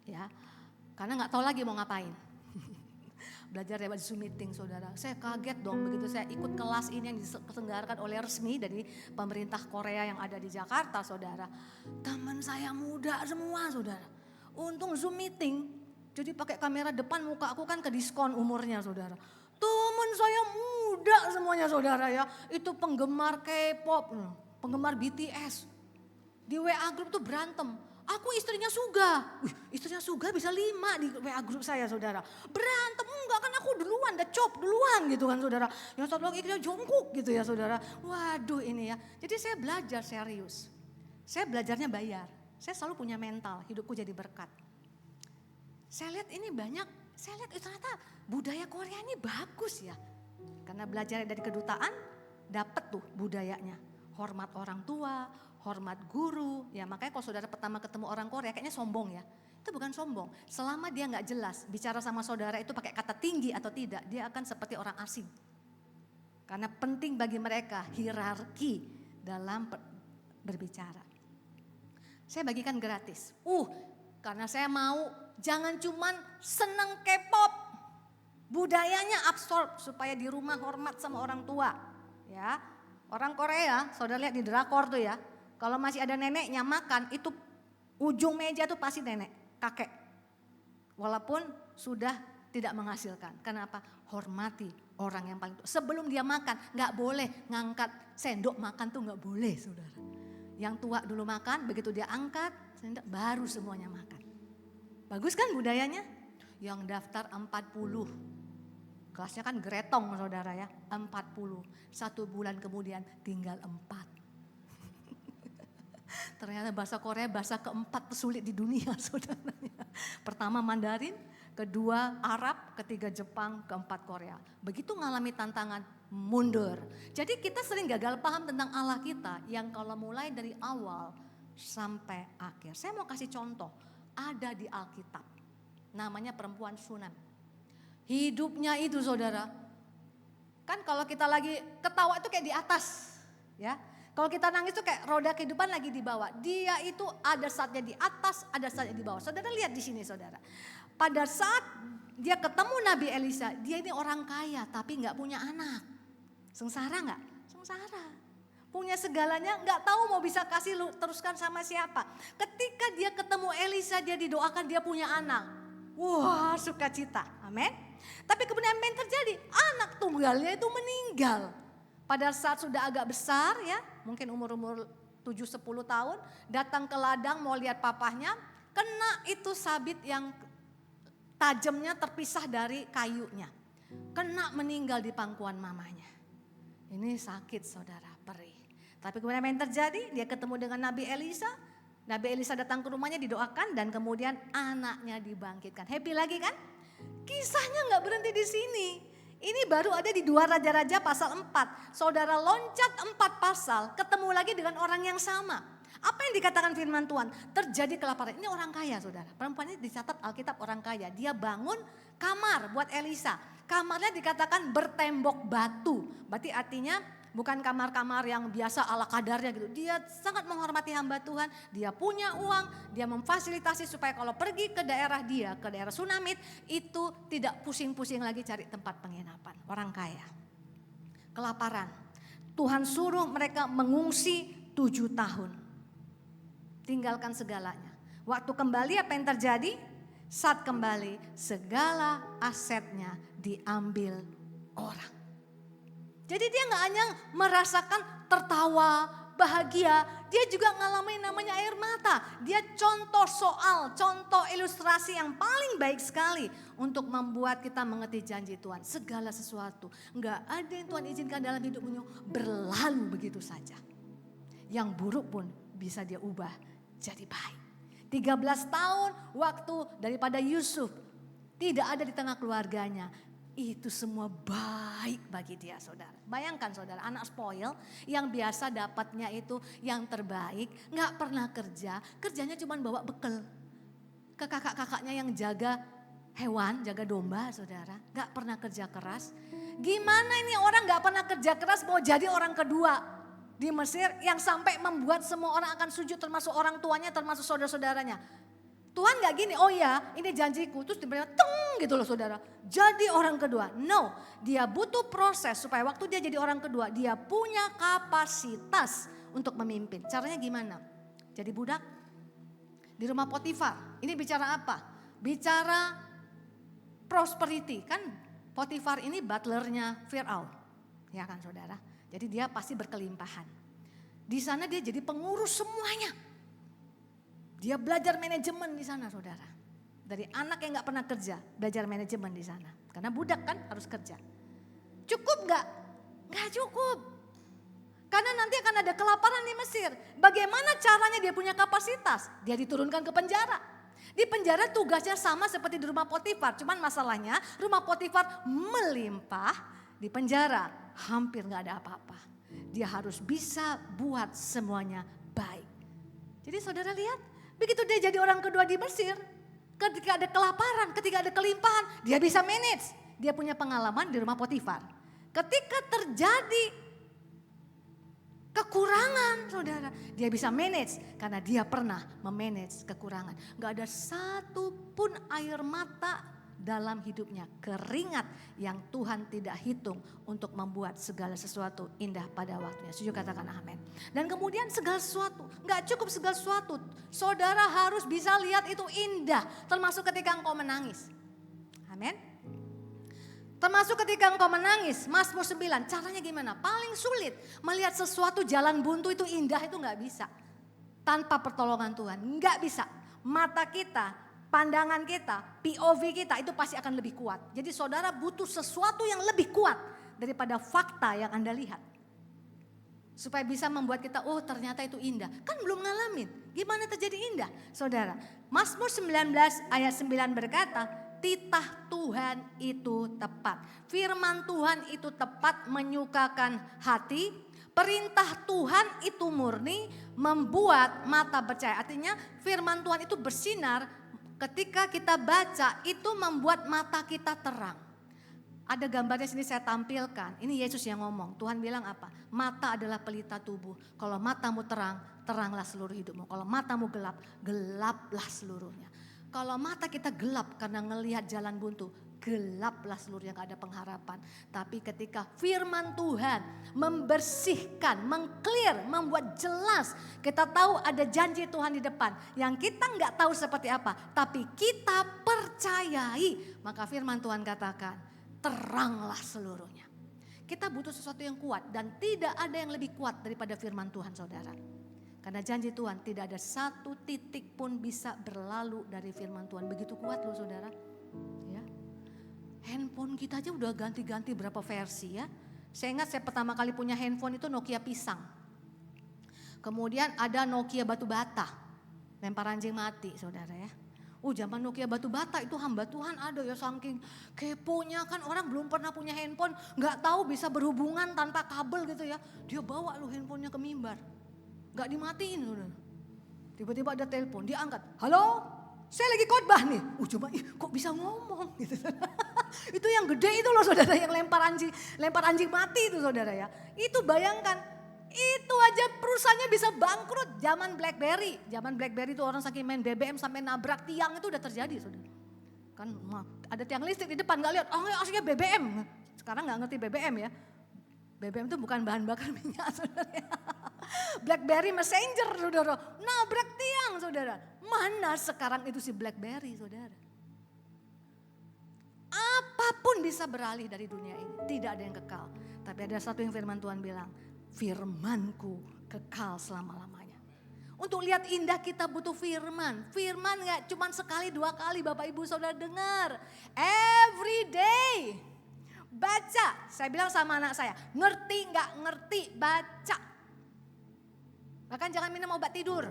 Ya, karena gak tahu lagi mau ngapain. Belajar lewat Zoom meeting saudara. Saya kaget dong begitu saya ikut kelas ini yang diselenggarakan oleh resmi dari pemerintah Korea yang ada di Jakarta saudara. Teman saya muda semua saudara. Untung Zoom meeting. Jadi pakai kamera depan muka aku kan ke diskon umurnya saudara. Teman saya muda semuanya saudara ya. Itu penggemar K-pop, penggemar BTS. Di WA group tuh berantem. Aku istrinya Suga. Istrinya Suga bisa 5 di WA grup saya saudara. Berantem enggak kan aku duluan, udah cop duluan gitu kan saudara. Yang satu lagi dia jongkok gitu ya saudara. Waduh ini ya. Jadi saya belajar serius. Saya belajarnya bayar. Saya selalu punya mental, hidupku jadi berkat. Saya lihat ini banyak, saya lihat ternyata budaya Korea ini bagus ya. Karena belajar dari kedutaan, dapat tuh budayanya. Hormat orang tua, hormat guru, ya makanya kalau saudara pertama ketemu orang Korea kayaknya sombong ya. Itu bukan sombong, selama dia gak jelas bicara sama saudara itu pakai kata tinggi atau tidak, dia akan seperti orang asing. Karena penting bagi mereka hierarki dalam berbicara. Saya bagikan gratis, karena saya mau jangan cuman seneng K-pop, budayanya absorb supaya di rumah hormat sama orang tua. Ya, orang Korea, saudara lihat di drakor tuh ya. Kalau masih ada neneknya makan, itu ujung meja tuh pasti nenek, kakek. Walaupun sudah tidak menghasilkan. Kenapa? Hormati orang yang paling tua. Sebelum dia makan, gak boleh ngangkat sendok makan tuh gak boleh saudara. Yang tua dulu makan, begitu dia angkat sendok baru semuanya makan. Bagus kan budayanya? Yang daftar 40. Kelasnya kan gretong saudara ya, 40. 1 bulan kemudian tinggal 4. Ternyata bahasa Korea bahasa keempat sulit di dunia saudaranya. Pertama Mandarin, kedua Arab, ketiga Jepang, keempat Korea. Begitu ngalami tantangan mundur. Jadi kita sering gagal paham tentang Allah kita yang kalau mulai dari awal sampai akhir. Saya mau kasih contoh, ada di Alkitab. Namanya perempuan Sunam. Hidupnya itu saudara, kan kalau kita lagi ketawa itu kayak di atas, ya. Kalau kita nangis itu kayak roda kehidupan lagi di bawah. Dia itu ada saatnya di atas, ada saatnya di bawah. Saudara lihat di sini saudara. Pada saat dia ketemu Nabi Elisa, dia ini orang kaya tapi nggak punya anak. Sengsara nggak? Sengsara. Punya segalanya, nggak tahu mau bisa kasih teruskan sama siapa. Ketika dia ketemu Elisa, dia didoakan dia punya anak. Wah, sukacita. Amin. Tapi kemudian apa yang terjadi? Anak tunggalnya itu meninggal. Pada saat sudah agak besar ya, mungkin umur 7-10 tahun, datang ke ladang mau lihat papahnya, kena itu sabit yang tajamnya terpisah dari kayunya. Kena meninggal di pangkuan mamanya. Ini sakit saudara, perih. Tapi kemudian apa yang terjadi? Dia ketemu dengan Nabi Elisa. Nabi Elisa datang ke rumahnya, didoakan dan kemudian anaknya dibangkitkan. Happy lagi kan? Kisahnya nggak berhenti di sini. Ini baru ada di 2 Raja-Raja pasal 4. Saudara loncat 4 pasal, ketemu lagi dengan orang yang sama. Apa yang dikatakan firman Tuhan? Terjadi kelaparan. Ini orang kaya saudara. Perempuan ini dicatat Alkitab orang kaya. Dia bangun kamar buat Elisa. Kamarnya dikatakan bertembok batu. Berarti artinya bukan kamar-kamar yang biasa ala kadarnya gitu. Dia sangat menghormati hamba Tuhan. Dia punya uang, dia memfasilitasi supaya kalau pergi ke daerah dia, ke daerah Sunamit, itu tidak pusing-pusing lagi cari tempat penginapan. Orang kaya. Kelaparan. Tuhan suruh mereka mengungsi 7 tahun. Tinggalkan segalanya. Waktu kembali apa yang terjadi? Saat kembali segala asetnya diambil orang. Jadi dia gak hanya merasakan tertawa, bahagia, dia juga ngalamin namanya air mata. Dia contoh soal, contoh ilustrasi yang paling baik sekali untuk membuat kita mengerti janji Tuhan. Segala sesuatu, gak ada yang Tuhan izinkan dalam hidupmu berlalu begitu saja. Yang buruk pun bisa dia ubah jadi baik. 13 tahun waktu daripada Yusuf tidak ada di tengah keluarganya. Itu semua baik bagi dia saudara. Bayangkan saudara, anak spoil yang biasa dapatnya itu yang terbaik. Gak pernah kerja, kerjanya cuma bawa bekal. Ke kakak-kakaknya yang jaga hewan, jaga domba saudara. Gak pernah kerja keras. Gimana ini orang gak pernah kerja keras mau jadi orang kedua di Mesir yang sampai membuat semua orang akan sujud termasuk orang tuanya termasuk saudara-saudaranya. Tuhan gak gini, oh ya ini janjiku. Terus tiba-tiba teng gitu loh saudara. Jadi orang kedua. No, dia butuh proses supaya waktu dia jadi orang kedua. Dia punya kapasitas untuk memimpin. Caranya gimana? Jadi budak di rumah Potifar. Ini bicara apa? Bicara prosperity. Kan Potifar ini butlernya Firaun. Ya kan saudara. Jadi dia pasti berkelimpahan. Di sana dia jadi pengurus semuanya. Dia belajar manajemen di sana saudara. Dari anak yang gak pernah kerja, belajar manajemen di sana. Karena budak kan harus kerja. Cukup gak? Gak cukup. Karena nanti akan ada kelaparan di Mesir. Bagaimana caranya dia punya kapasitas? Dia diturunkan ke penjara. Di penjara tugasnya sama seperti di rumah Potifar. Cuman masalahnya rumah Potifar melimpah, di penjara hampir gak ada apa-apa. Dia harus bisa buat semuanya baik. Jadi saudara lihat. Begitu dia jadi orang kedua di Mesir, ketika ada kelaparan, ketika ada kelimpahan, dia bisa manage. Dia punya pengalaman di rumah Potifar. Ketika terjadi kekurangan saudara, dia bisa manage karena dia pernah memanage kekurangan. Gak ada satu pun air mata dalam hidupnya, keringat yang Tuhan tidak hitung untuk membuat segala sesuatu indah pada waktunya. Setuju katakan amin. Dan kemudian segala sesuatu, gak cukup segala sesuatu. Saudara harus bisa lihat itu indah, termasuk ketika engkau menangis. Amin. Termasuk ketika engkau menangis, Mazmur 9, caranya gimana? Paling sulit melihat sesuatu jalan buntu itu indah itu gak bisa. Tanpa pertolongan Tuhan, gak bisa. Mata kita, pandangan kita, POV kita itu pasti akan lebih kuat. Jadi saudara butuh sesuatu yang lebih kuat daripada fakta yang Anda lihat. Supaya bisa membuat kita, oh ternyata itu indah. Kan belum ngalamin, gimana terjadi indah? Saudara, Mazmur 19 ayat 9 berkata, titah Tuhan itu tepat. Firman Tuhan itu tepat menyukakan hati, Perintah Tuhan itu murni, membuat mata percaya. Artinya firman Tuhan itu bersinar, ketika kita baca itu membuat mata kita terang. Ada gambarnya sini saya tampilkan. Ini Yesus yang ngomong. Tuhan bilang apa? Mata adalah pelita tubuh. Kalau matamu terang, teranglah seluruh hidupmu. Kalau matamu gelap, gelaplah seluruhnya. Kalau mata kita gelap karena ngelihat jalan buntu, gelaplah seluruhnya, gak ada pengharapan. Tapi ketika firman Tuhan membersihkan, mengclear, membuat jelas, kita tahu ada janji Tuhan di depan yang kita gak tahu seperti apa, tapi kita percayai, maka firman Tuhan katakan, teranglah seluruhnya. Kita butuh sesuatu yang kuat dan tidak ada yang lebih kuat daripada firman Tuhan, saudara. Karena janji Tuhan tidak ada satu titik pun bisa berlalu dari firman Tuhan. Begitu kuat loh, saudara. Ya. Handphone kita aja udah ganti-ganti berapa versi ya. Saya ingat saya pertama kali punya handphone itu Nokia pisang. Kemudian ada Nokia batu bata. Lempar anjing mati, saudara ya. Zaman Nokia batu bata itu hamba Tuhan ada ya, saking keponya kan, orang belum pernah punya handphone, nggak tahu bisa berhubungan tanpa kabel gitu ya. Dia bawa lo handphonenya ke mimbar, nggak dimatiin, saudara. Tiba-tiba ada telepon, dia angkat, halo, saya lagi khotbah nih. Coba kok bisa ngomong gitu. Itu yang gede itu loh, saudara, yang lempar anjing mati itu, saudara ya. Itu bayangkan. Itu aja perusahaannya bisa bangkrut zaman BlackBerry. Zaman BlackBerry itu orang saking main BBM sampai nabrak tiang itu udah terjadi, saudara. Kan ada tiang listrik di depan, gak lihat, aslinya BBM. Sekarang gak ngerti BBM ya. BBM itu bukan bahan bakar minyak, saudara. BlackBerry Messenger, saudara. Nabrak tiang, saudara. Mana sekarang itu si BlackBerry, saudara. Apapun bisa beralih dari dunia ini. Tidak ada yang kekal. Tapi ada satu yang firman Tuhan bilang, firmanku kekal selama-lamanya. Untuk lihat indah kita butuh firman. Firman gak cuma sekali dua kali Bapak Ibu Saudara dengar. Every day. Baca. Saya bilang sama anak saya, ngerti gak ngerti, baca. Bahkan jangan minum obat tidur.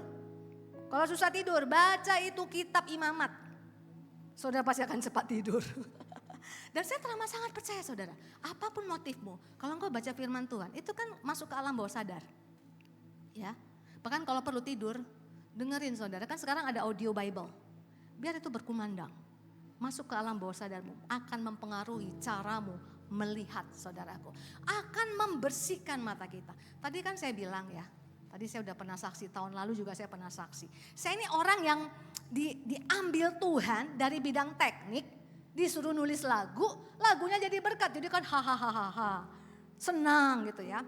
Kalau susah tidur, baca itu kitab imamat. Saudara pasti akan cepat tidur. Dan saya terlalu sangat percaya, saudara, apapun motifmu, kalau engkau baca firman Tuhan, itu kan masuk ke alam bawah sadar. Ya, bahkan kalau perlu tidur, dengerin saudara, kan sekarang ada audio Bible. Biar itu berkumandang, masuk ke alam bawah sadarmu, akan mempengaruhi caramu melihat, saudaraku. Akan membersihkan mata kita. Tadi kan saya bilang ya, tadi saya udah pernah saksi, tahun lalu juga saya pernah saksi. Saya ini orang yang diambil Tuhan dari bidang teknik, disuruh nulis lagu, lagunya jadi berkat. Jadi kan hahaha, senang gitu ya.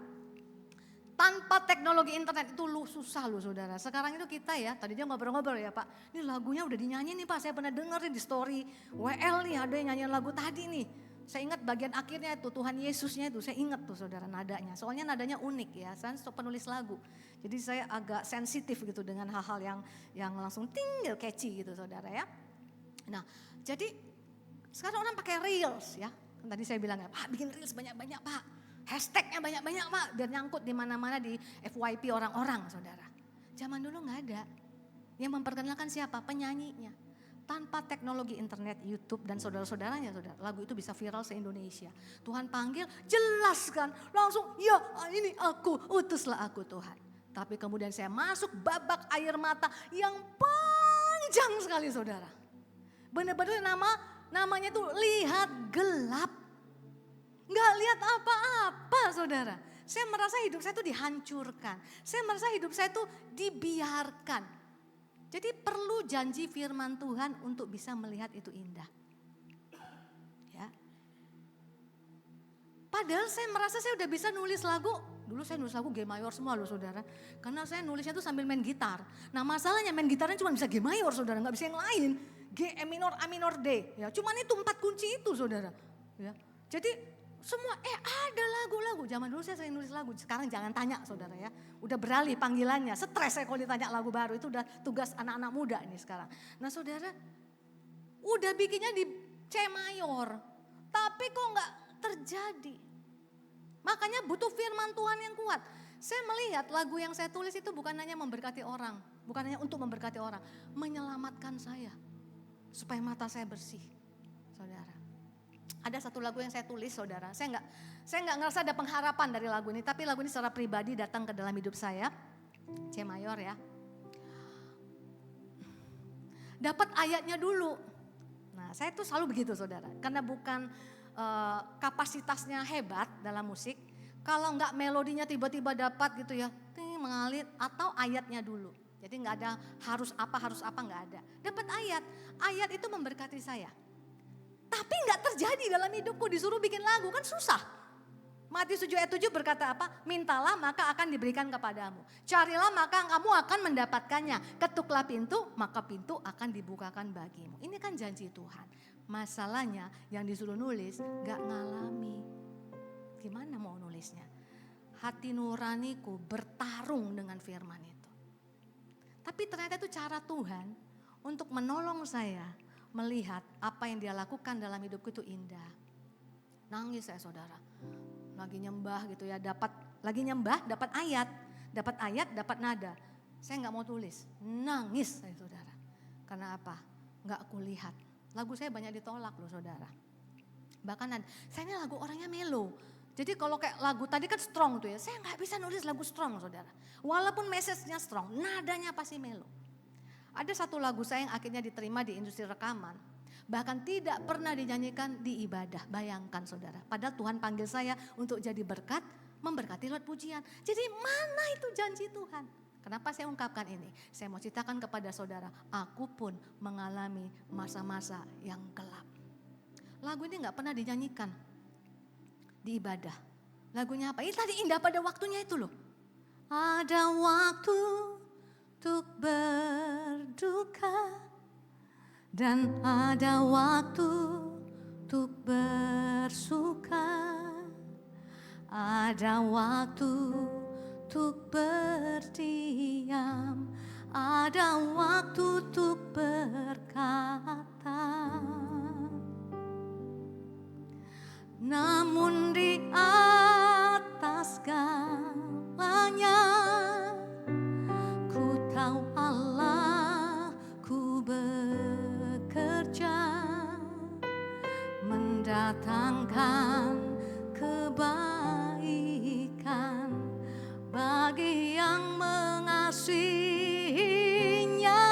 Tanpa teknologi internet itu susah loh, saudara. Sekarang itu kita ya, tadi dia ngobrol-ngobrol ya Pak. Ini lagunya udah dinyanyiin nih Pak, saya pernah denger di story WL nih, ada yang nyanyiin lagu tadi nih. Saya ingat bagian akhirnya itu, Tuhan Yesusnya itu, saya ingat tuh saudara nadanya. Soalnya nadanya unik ya, saya penulis lagu. Jadi saya agak sensitif gitu dengan hal-hal yang langsung tinggal catchy gitu saudara ya. Nah jadi sekarang orang pakai reels ya. Tadi saya bilang ya, Pak bikin reels banyak-banyak Pak. Hashtagnya banyak-banyak Pak. Biar nyangkut di mana-mana di FYP orang-orang saudara. Zaman dulu gak ada. Yang memperkenalkan siapa? Penyanyinya. Tanpa teknologi internet, YouTube dan saudara-saudaranya saudara. Lagu itu bisa viral se-Indonesia. Tuhan panggil, jelaskan. Langsung, ya ini aku, utuslah aku Tuhan. Tapi kemudian saya masuk babak air mata yang panjang sekali saudara. Benar-benar namanya tuh lihat gelap. Gak lihat apa-apa saudara. Saya merasa hidup saya tuh dihancurkan. Saya merasa hidup saya tuh dibiarkan. Jadi perlu janji firman Tuhan untuk bisa melihat itu indah. Ya. Padahal saya merasa saya udah bisa nulis lagu. Dulu saya nulis lagu G mayor semua loh saudara. Karena saya nulisnya tuh sambil main gitar. Nah masalahnya main gitarnya cuma bisa G mayor saudara, gak bisa yang lain. G, E minor, A minor, D. Ya, cuman itu 4 kunci itu saudara. Ya. Jadi semua ada lagu-lagu. Zaman dulu saya sering nulis lagu. Sekarang jangan tanya saudara ya. Udah beralih panggilannya. Stres saya kalau ditanya lagu baru. Itu udah tugas anak-anak muda ini sekarang. Nah saudara, udah bikinnya di C mayor. Tapi kok gak terjadi. Makanya butuh firman Tuhan yang kuat. Saya melihat lagu yang saya tulis itu bukan hanya memberkati orang. Bukan hanya untuk memberkati orang. Menyelamatkan saya. Supaya mata saya bersih, saudara. Ada satu lagu yang saya tulis saudara, saya nggak ngerasa ada pengharapan dari lagu ini, tapi lagu ini secara pribadi datang ke dalam hidup saya, C mayor ya. Dapat ayatnya dulu. Nah saya tuh selalu begitu saudara, karena bukan kapasitasnya hebat dalam musik, kalau nggak melodinya tiba-tiba dapat gitu ya, mengalir atau ayatnya dulu. Jadi nggak ada harus apa nggak ada. Dapat ayat itu memberkati saya. Tapi nggak terjadi dalam hidupku, disuruh bikin lagu kan susah. Matius 7 ayat 7 berkata apa? Mintalah maka akan diberikan kepadamu. Carilah maka kamu akan mendapatkannya. Ketuklah pintu maka pintu akan dibukakan bagimu. Ini kan janji Tuhan. Masalahnya yang disuruh nulis nggak ngalami. Gimana mau nulisnya? Hati nuraniku bertarung dengan firman itu. Tapi ternyata itu cara Tuhan untuk menolong saya melihat apa yang dia lakukan dalam hidupku itu indah. Nangis saya saudara. Lagi nyembah gitu ya, dapat ayat, dapat nada. Saya nggak mau tulis, nangis saya saudara. Karena apa? Nggak kulihat. Lagu saya banyak ditolak loh saudara. Bahkan saya ini lagu orangnya melo. Jadi kalau kayak lagu tadi kan strong tuh ya, saya nggak bisa nulis lagu strong saudara. Walaupun message-nya strong, nadanya pasti melo. Ada satu lagu saya yang akhirnya diterima di industri rekaman. Bahkan tidak pernah dinyanyikan di ibadah, bayangkan saudara. Padahal Tuhan panggil saya untuk jadi berkat, memberkati lewat pujian. Jadi mana itu janji Tuhan? Kenapa saya ungkapkan ini? Saya mau ceritakan kepada saudara, aku pun mengalami masa-masa yang gelap. Lagu ini gak pernah dinyanyikan di ibadah. Lagunya apa? Ini tadi indah pada waktunya itu loh. Ada waktu untuk berduka dan ada waktu untuk bersuka. Ada waktu untuk berdiam, ada waktu untuk berkata. Namun di atas segalanya, ku tahu Allah ku bekerja mendatangkan kebaikan bagi yang mengasihinya.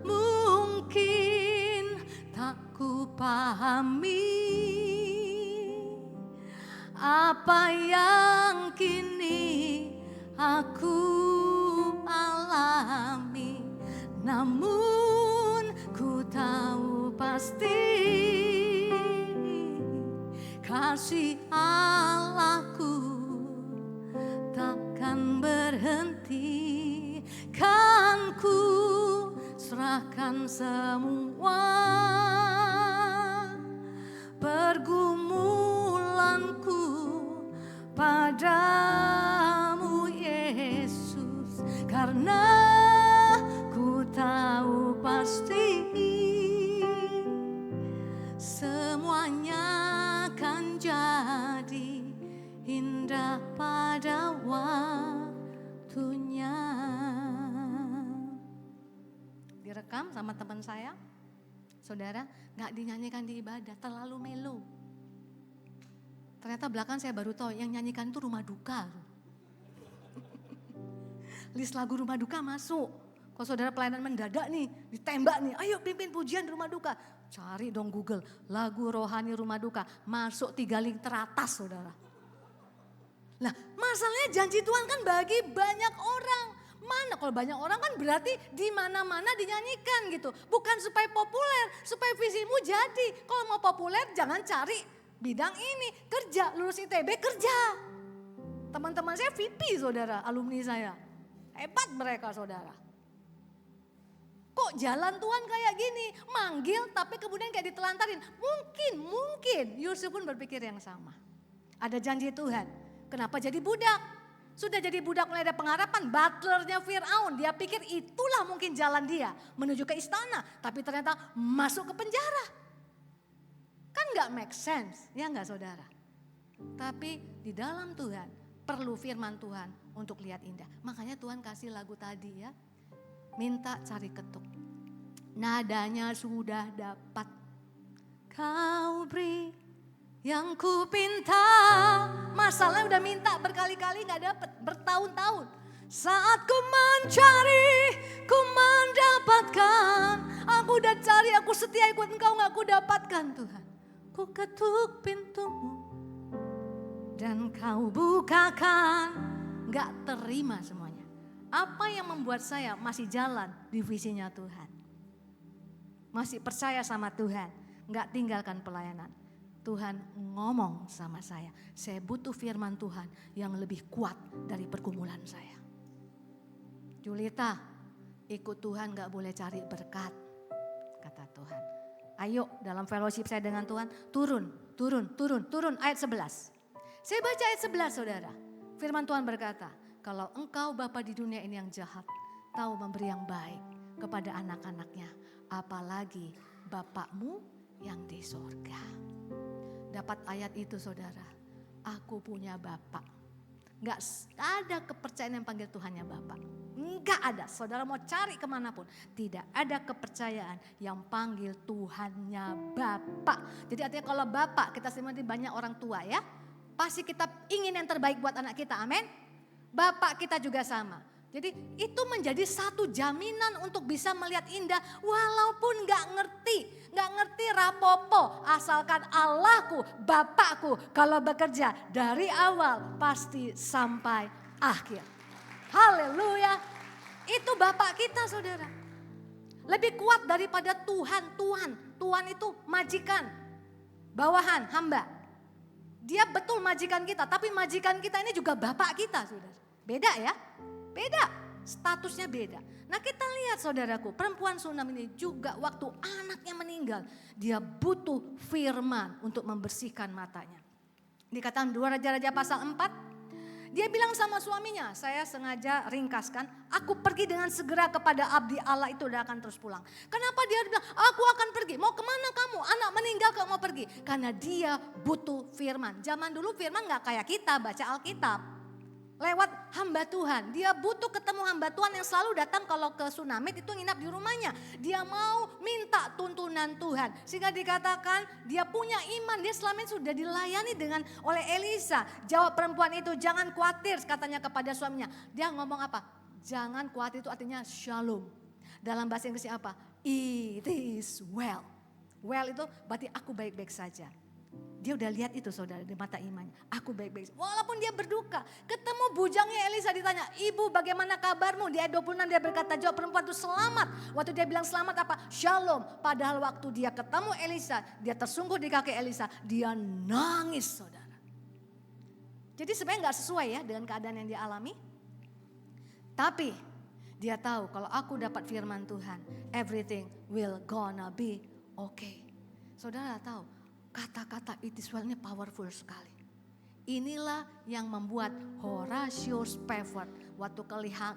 Mungkin tak ku pahami apa yang kini aku alami, namun ku tahu pasti kasih Allahku takkan berhenti. Kan ku serahkan semua pergumulanku padamu Yesus, karena ku tahu pasti semuanya akan jadi indah pada waktunya. Direkam sama teman saya, saudara, gak dinyanyikan di ibadah, terlalu melo. Ternyata belakang saya baru tahu yang nyanyikan itu Rumah Duka. List lagu Rumah Duka masuk. Kalau saudara pelayanan mendadak nih, ditembak nih, ayo pimpin pujian Rumah Duka. Cari dong Google, lagu rohani Rumah Duka. Masuk 3 link teratas saudara. Lah masalahnya janji Tuhan kan bagi banyak orang. Mana kalau banyak orang kan berarti di mana-mana dinyanyikan gitu. Bukan supaya populer, supaya visimu jadi. Kalau mau populer jangan cari bidang ini, kerja, lulus ITB kerja. Teman-teman saya VP saudara, alumni saya. Hebat mereka saudara. Kok jalan Tuhan kayak gini, manggil tapi kemudian kayak ditelantarin. Mungkin Yusuf pun berpikir yang sama. Ada janji Tuhan, kenapa jadi budak? Sudah jadi budak mulai ada pengharapan, butlernya Fir'aun. Dia pikir itulah mungkin jalan dia menuju ke istana. Tapi ternyata masuk ke penjara. Kan gak make sense, ya gak saudara? Tapi di dalam Tuhan perlu firman Tuhan untuk lihat indah. Makanya Tuhan kasih lagu tadi ya. Minta cari ketuk. Nadanya sudah dapat. Kau beri yang ku pinta. Masalahnya udah minta berkali-kali gak dapet, bertahun-tahun. Saat ku mencari, ku mendapatkan. Aku udah cari, aku setia ikut Engkau gak ku dapatkan Tuhan. Ku ketuk pintumu dan Kau bukakan. Gak terima semuanya. Apa yang membuat saya masih jalan di visinya Tuhan? Masih percaya sama Tuhan, gak tinggalkan pelayanan. Tuhan ngomong sama saya butuh firman Tuhan yang lebih kuat dari pergumulan saya. Julita, ikut Tuhan gak boleh cari berkat, kata Tuhan. Ayo dalam fellowship saya dengan Tuhan, turun ayat 11. Saya baca ayat 11 saudara. Firman Tuhan berkata, kalau engkau Bapa di dunia ini yang jahat, tahu memberi yang baik kepada anak-anaknya, apalagi Bapakmu yang di sorga. Dapat ayat itu saudara, aku punya Bapak. Gak ada kepercayaan yang panggil Tuhannya Bapak. Enggak ada, saudara mau cari kemanapun. Tidak ada kepercayaan yang panggil Tuhannya Bapak. Jadi artinya kalau Bapak, kita semua ini banyak orang tua ya. Pasti kita ingin yang terbaik buat anak kita, amin. Bapak kita juga sama. Jadi itu menjadi satu jaminan untuk bisa melihat indah walaupun gak ngerti rapopo. Asalkan Allahku, Bapakku kalau bekerja dari awal pasti sampai akhir. Haleluya. Itu Bapak kita saudara. Lebih kuat daripada Tuhan. Tuhan itu majikan, bawahan, hamba. Dia betul majikan kita, tapi majikan kita ini juga Bapak kita saudara. Beda ya. Beda, statusnya beda. Nah kita lihat saudaraku, perempuan Sunam ini juga waktu anaknya meninggal, dia butuh firman untuk membersihkan matanya. Dikatakan 2 Raja-Raja pasal 4, dia bilang sama suaminya, saya sengaja ringkaskan, aku pergi dengan segera kepada abdi Allah itu dan akan terus pulang. Kenapa dia bilang, aku akan pergi, mau kemana kamu? Anak meninggal kamu mau pergi. Karena dia butuh firman. Zaman dulu firman gak kayak kita baca Alkitab. Lewat hamba Tuhan, dia butuh ketemu hamba Tuhan yang selalu datang kalau ke Sunamit itu nginap di rumahnya. Dia mau minta tuntunan Tuhan. Sehingga dikatakan dia punya iman, dia selama ini sudah dilayani oleh Elisa. Jawab perempuan itu, jangan khawatir katanya kepada suaminya. Dia ngomong apa? Jangan khawatir itu artinya shalom. Dalam bahasa Inggrisnya apa? It is well. Well itu berarti aku baik-baik saja. Dia udah lihat itu saudara di mata imannya. Aku baik-baik. Walaupun dia berduka. Ketemu bujangnya Elisa ditanya. Ibu bagaimana kabarmu? Di ayat 26 dia berkata jawab perempuan itu selamat. Waktu dia bilang selamat apa? Shalom. Padahal waktu dia ketemu Elisa. Dia tersungkur di kaki Elisa. Dia nangis saudara. Jadi sebenarnya gak sesuai ya dengan keadaan yang dia alami. Tapi dia tahu kalau aku dapat firman Tuhan. Everything will gonna be okay. Saudara tahu. Kata-kata it is well ini powerful sekali. Inilah yang membuat Horatio Spafford waktu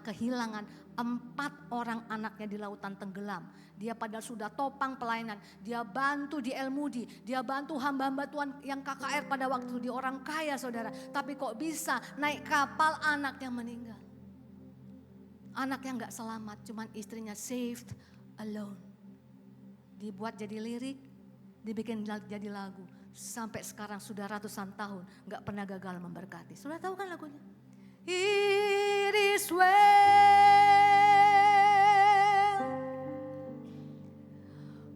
kehilangan 4 orang anaknya di lautan tenggelam. Dia padahal sudah topang pelayanan. Dia bantu di El Moody. Dia bantu hamba-hamba Tuhan yang KKR pada waktu dia orang kaya saudara. Tapi kok bisa naik kapal anaknya meninggal. Anaknya gak selamat, cuman istrinya saved alone. Dibuat jadi lirik. Dibikin jadi lagu. Sampai sekarang sudah ratusan tahun. Gak pernah gagal memberkati. Sudah tahu kan lagunya? It is well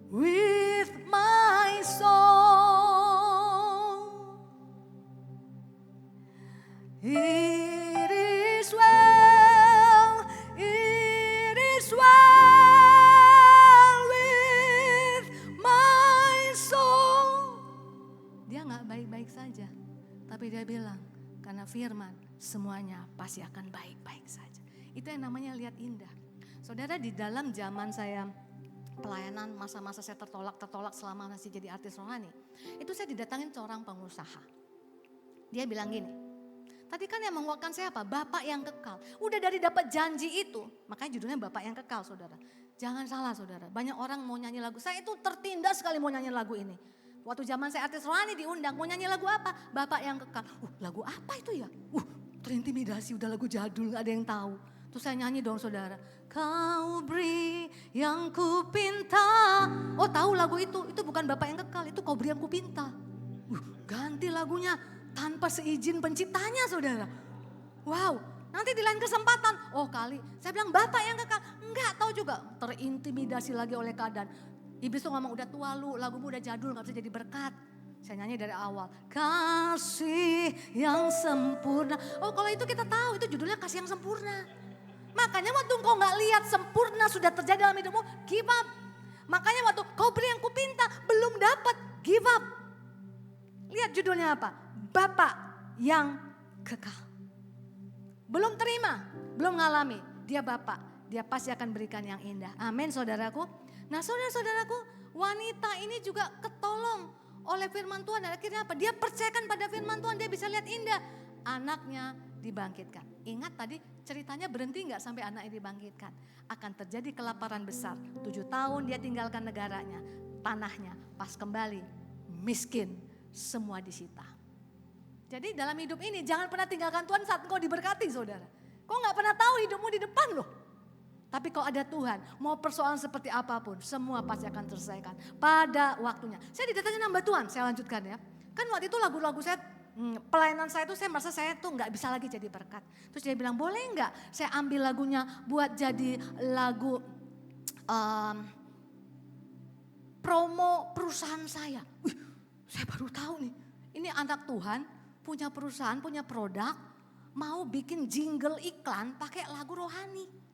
with my soul. It is well. It is well. Baik-baik saja. Tapi dia bilang, karena firman semuanya pasti akan baik-baik saja. Itu yang namanya lihat indah. Saudara di dalam zaman saya pelayanan, masa-masa saya tertolak selama masih jadi artis rohani. Itu saya didatangin seorang pengusaha. Dia bilang gini, tadi kan yang menguatkan saya apa? Bapak yang kekal. Udah dari dapat janji itu, makanya judulnya Bapak yang kekal saudara. Jangan salah saudara, banyak orang mau nyanyi lagu. Saya itu tertindas sekali mau nyanyi lagu ini. Waktu zaman saya artis rohani diundang, mau nyanyi lagu apa? Bapak yang kekal. Lagu apa itu ya? Terintimidasi, udah lagu jadul, gak ada yang tahu. Terus saya nyanyi dong saudara. Kau beri yang ku pinta. Oh tahu lagu itu bukan Bapa yang kekal, itu kau beri yang ku pinta. Ganti lagunya tanpa seizin penciptanya saudara. Wow, nanti di lain kesempatan, oh kali saya bilang Bapak yang kekal. Enggak tahu juga, terintimidasi lagi oleh keadaan. Iblis tuh ngomong udah tua lu, lagumu udah jadul gak bisa jadi berkat. Saya nyanyi dari awal, kasih yang sempurna. Oh kalau itu kita tahu, itu judulnya kasih yang sempurna. Makanya waktu engkau gak lihat sempurna sudah terjadi dalam hidupmu, give up. Makanya waktu kau beri yang kupinta, belum dapat, give up. Lihat judulnya apa? Bapak yang kekal. Belum terima, belum ngalami. Dia Bapak, dia pasti akan berikan yang indah. Amin saudaraku. Nah saudara-saudaraku, wanita ini juga ketolong oleh firman Tuhan. Dan akhirnya apa? Dia percayakan pada firman Tuhan, dia bisa lihat indah. Anaknya dibangkitkan. Ingat tadi ceritanya berhenti nggak sampai anaknya dibangkitkan. Akan terjadi kelaparan besar. 7 tahun dia tinggalkan negaranya, tanahnya. Pas kembali miskin, semua disita. Jadi dalam hidup ini jangan pernah tinggalkan Tuhan saat engkau diberkati saudara. Kau nggak pernah tahu hidupmu di depan loh. Tapi kalau ada Tuhan, mau persoalan seperti apapun, semua pasti akan terselesaikan pada waktunya. Saya didatangin nambah Tuhan, saya lanjutkan ya. Kan waktu itu lagu-lagu saya, pelayanan saya itu saya merasa saya tuh nggak bisa lagi jadi berkat. Terus dia bilang boleh nggak saya ambil lagunya buat jadi lagu promo perusahaan saya. Wih, saya baru tahu nih, ini anak Tuhan punya perusahaan, punya produk, mau bikin jingle iklan pakai lagu rohani.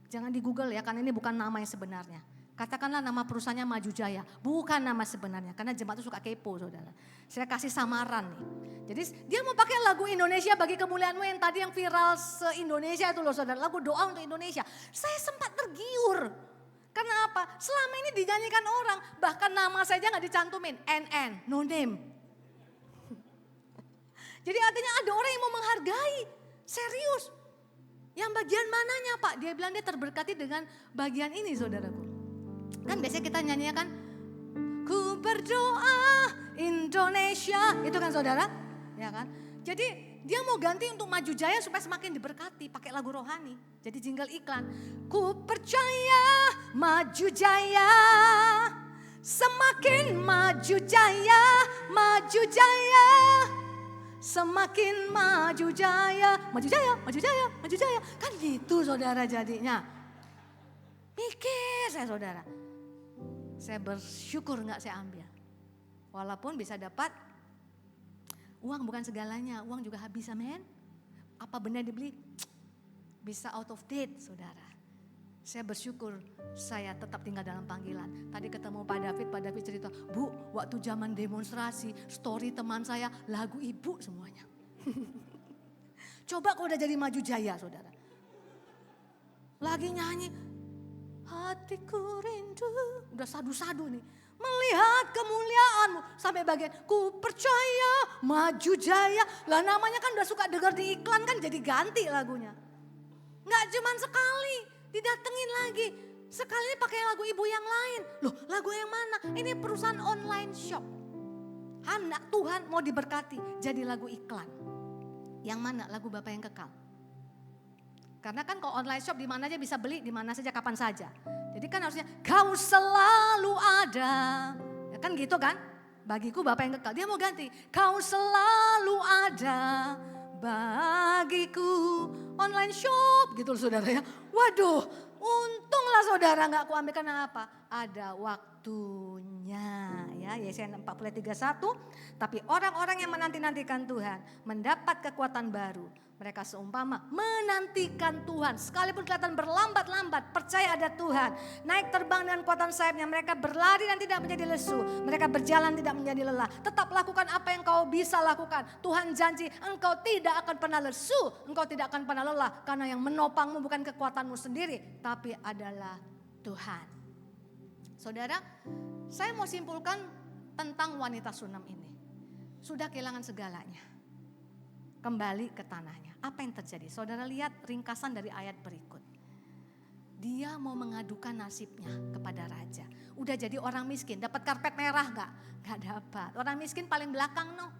Jangan di Google ya, karena ini bukan nama yang sebenarnya. Katakanlah nama perusahaannya Maju Jaya, bukan nama sebenarnya. Karena jemaat itu suka kepo saudara. Saya kasih samaran nih. Jadi dia mau pakai lagu Indonesia bagi kemuliaanmu yang tadi yang viral se-Indonesia itu loh saudara. Lagu doa untuk Indonesia. Saya sempat tergiur. Karena apa? Selama ini dinyanyikan orang, bahkan nama saja gak dicantumin. NN, no name. Jadi artinya ada orang yang mau menghargai, serius. Yang bagian mananya Pak? Dia bilang dia terberkati dengan bagian ini saudaraku. Kan biasanya kita nyanyinya kan, ku berdoa Indonesia, itu kan saudara, ya kan? Jadi dia mau ganti untuk Maju Jaya supaya semakin diberkati, pakai lagu rohani. Jadi jingle iklan, ku percaya Maju Jaya, semakin maju jaya, maju jaya. Semakin maju jaya, maju jaya, maju jaya, maju jaya. Kan gitu saudara jadinya. Mikir saya saudara. Saya bersyukur gak saya ambil. Walaupun bisa dapat, uang bukan segalanya, uang juga habis amen. Apa benar dibeli? Bisa out of date saudara. Saya bersyukur saya tetap tinggal dalam panggilan. Tadi ketemu Pak David cerita, Bu waktu zaman demonstrasi, story teman saya lagu ibu semuanya. Coba kalau udah jadi Maju Jaya saudara. Lagi nyanyi, hatiku rindu, udah sadu-sadu nih. Melihat kemuliaanmu, sampai bagian ku percaya Maju Jaya. Lah namanya kan udah suka dengar di iklan kan jadi ganti lagunya. Nggak cuman sekali. Didatengin lagi, sekali ini pakai lagu ibu yang lain. Loh lagu yang mana? Ini perusahaan online shop. Anak Tuhan mau diberkati jadi lagu iklan. Yang mana? Lagu Bapak yang kekal. Karena kan kalau online shop di mana aja bisa beli, di mana saja, kapan saja. Jadi kan harusnya kau selalu ada. Ya kan gitu kan? Bagiku Bapak yang kekal. Dia mau ganti, kau selalu ada bagiku. Online shop gitu loh saudara ya. Waduh, untunglah saudara gak kuambil karena apa? Ada waktunya ya. Yesaya 40:31. Tapi orang-orang yang menanti-nantikan Tuhan mendapat kekuatan baru. Mereka seumpama menantikan Tuhan. Sekalipun kelihatan berlambat-lambat, percaya ada Tuhan. Naik terbang dengan kekuatan sayapnya. Mereka berlari dan tidak menjadi lesu. Mereka berjalan tidak menjadi lelah. Tetap lakukan apa yang kau bisa lakukan. Tuhan janji engkau tidak akan pernah lesu. Engkau tidak akan pernah lelah. Karena yang menopangmu bukan kekuatanmu sendiri. Tapi adalah Tuhan. Saudara, saya mau simpulkan tentang wanita Sunam ini. Sudah kehilangan segalanya. Kembali ke tanahnya. Apa yang terjadi? Saudara lihat ringkasan dari ayat berikut. Dia mau mengadukan nasibnya kepada raja. Udah jadi orang miskin, dapat karpet merah gak? Gak dapat. Orang miskin paling belakang no.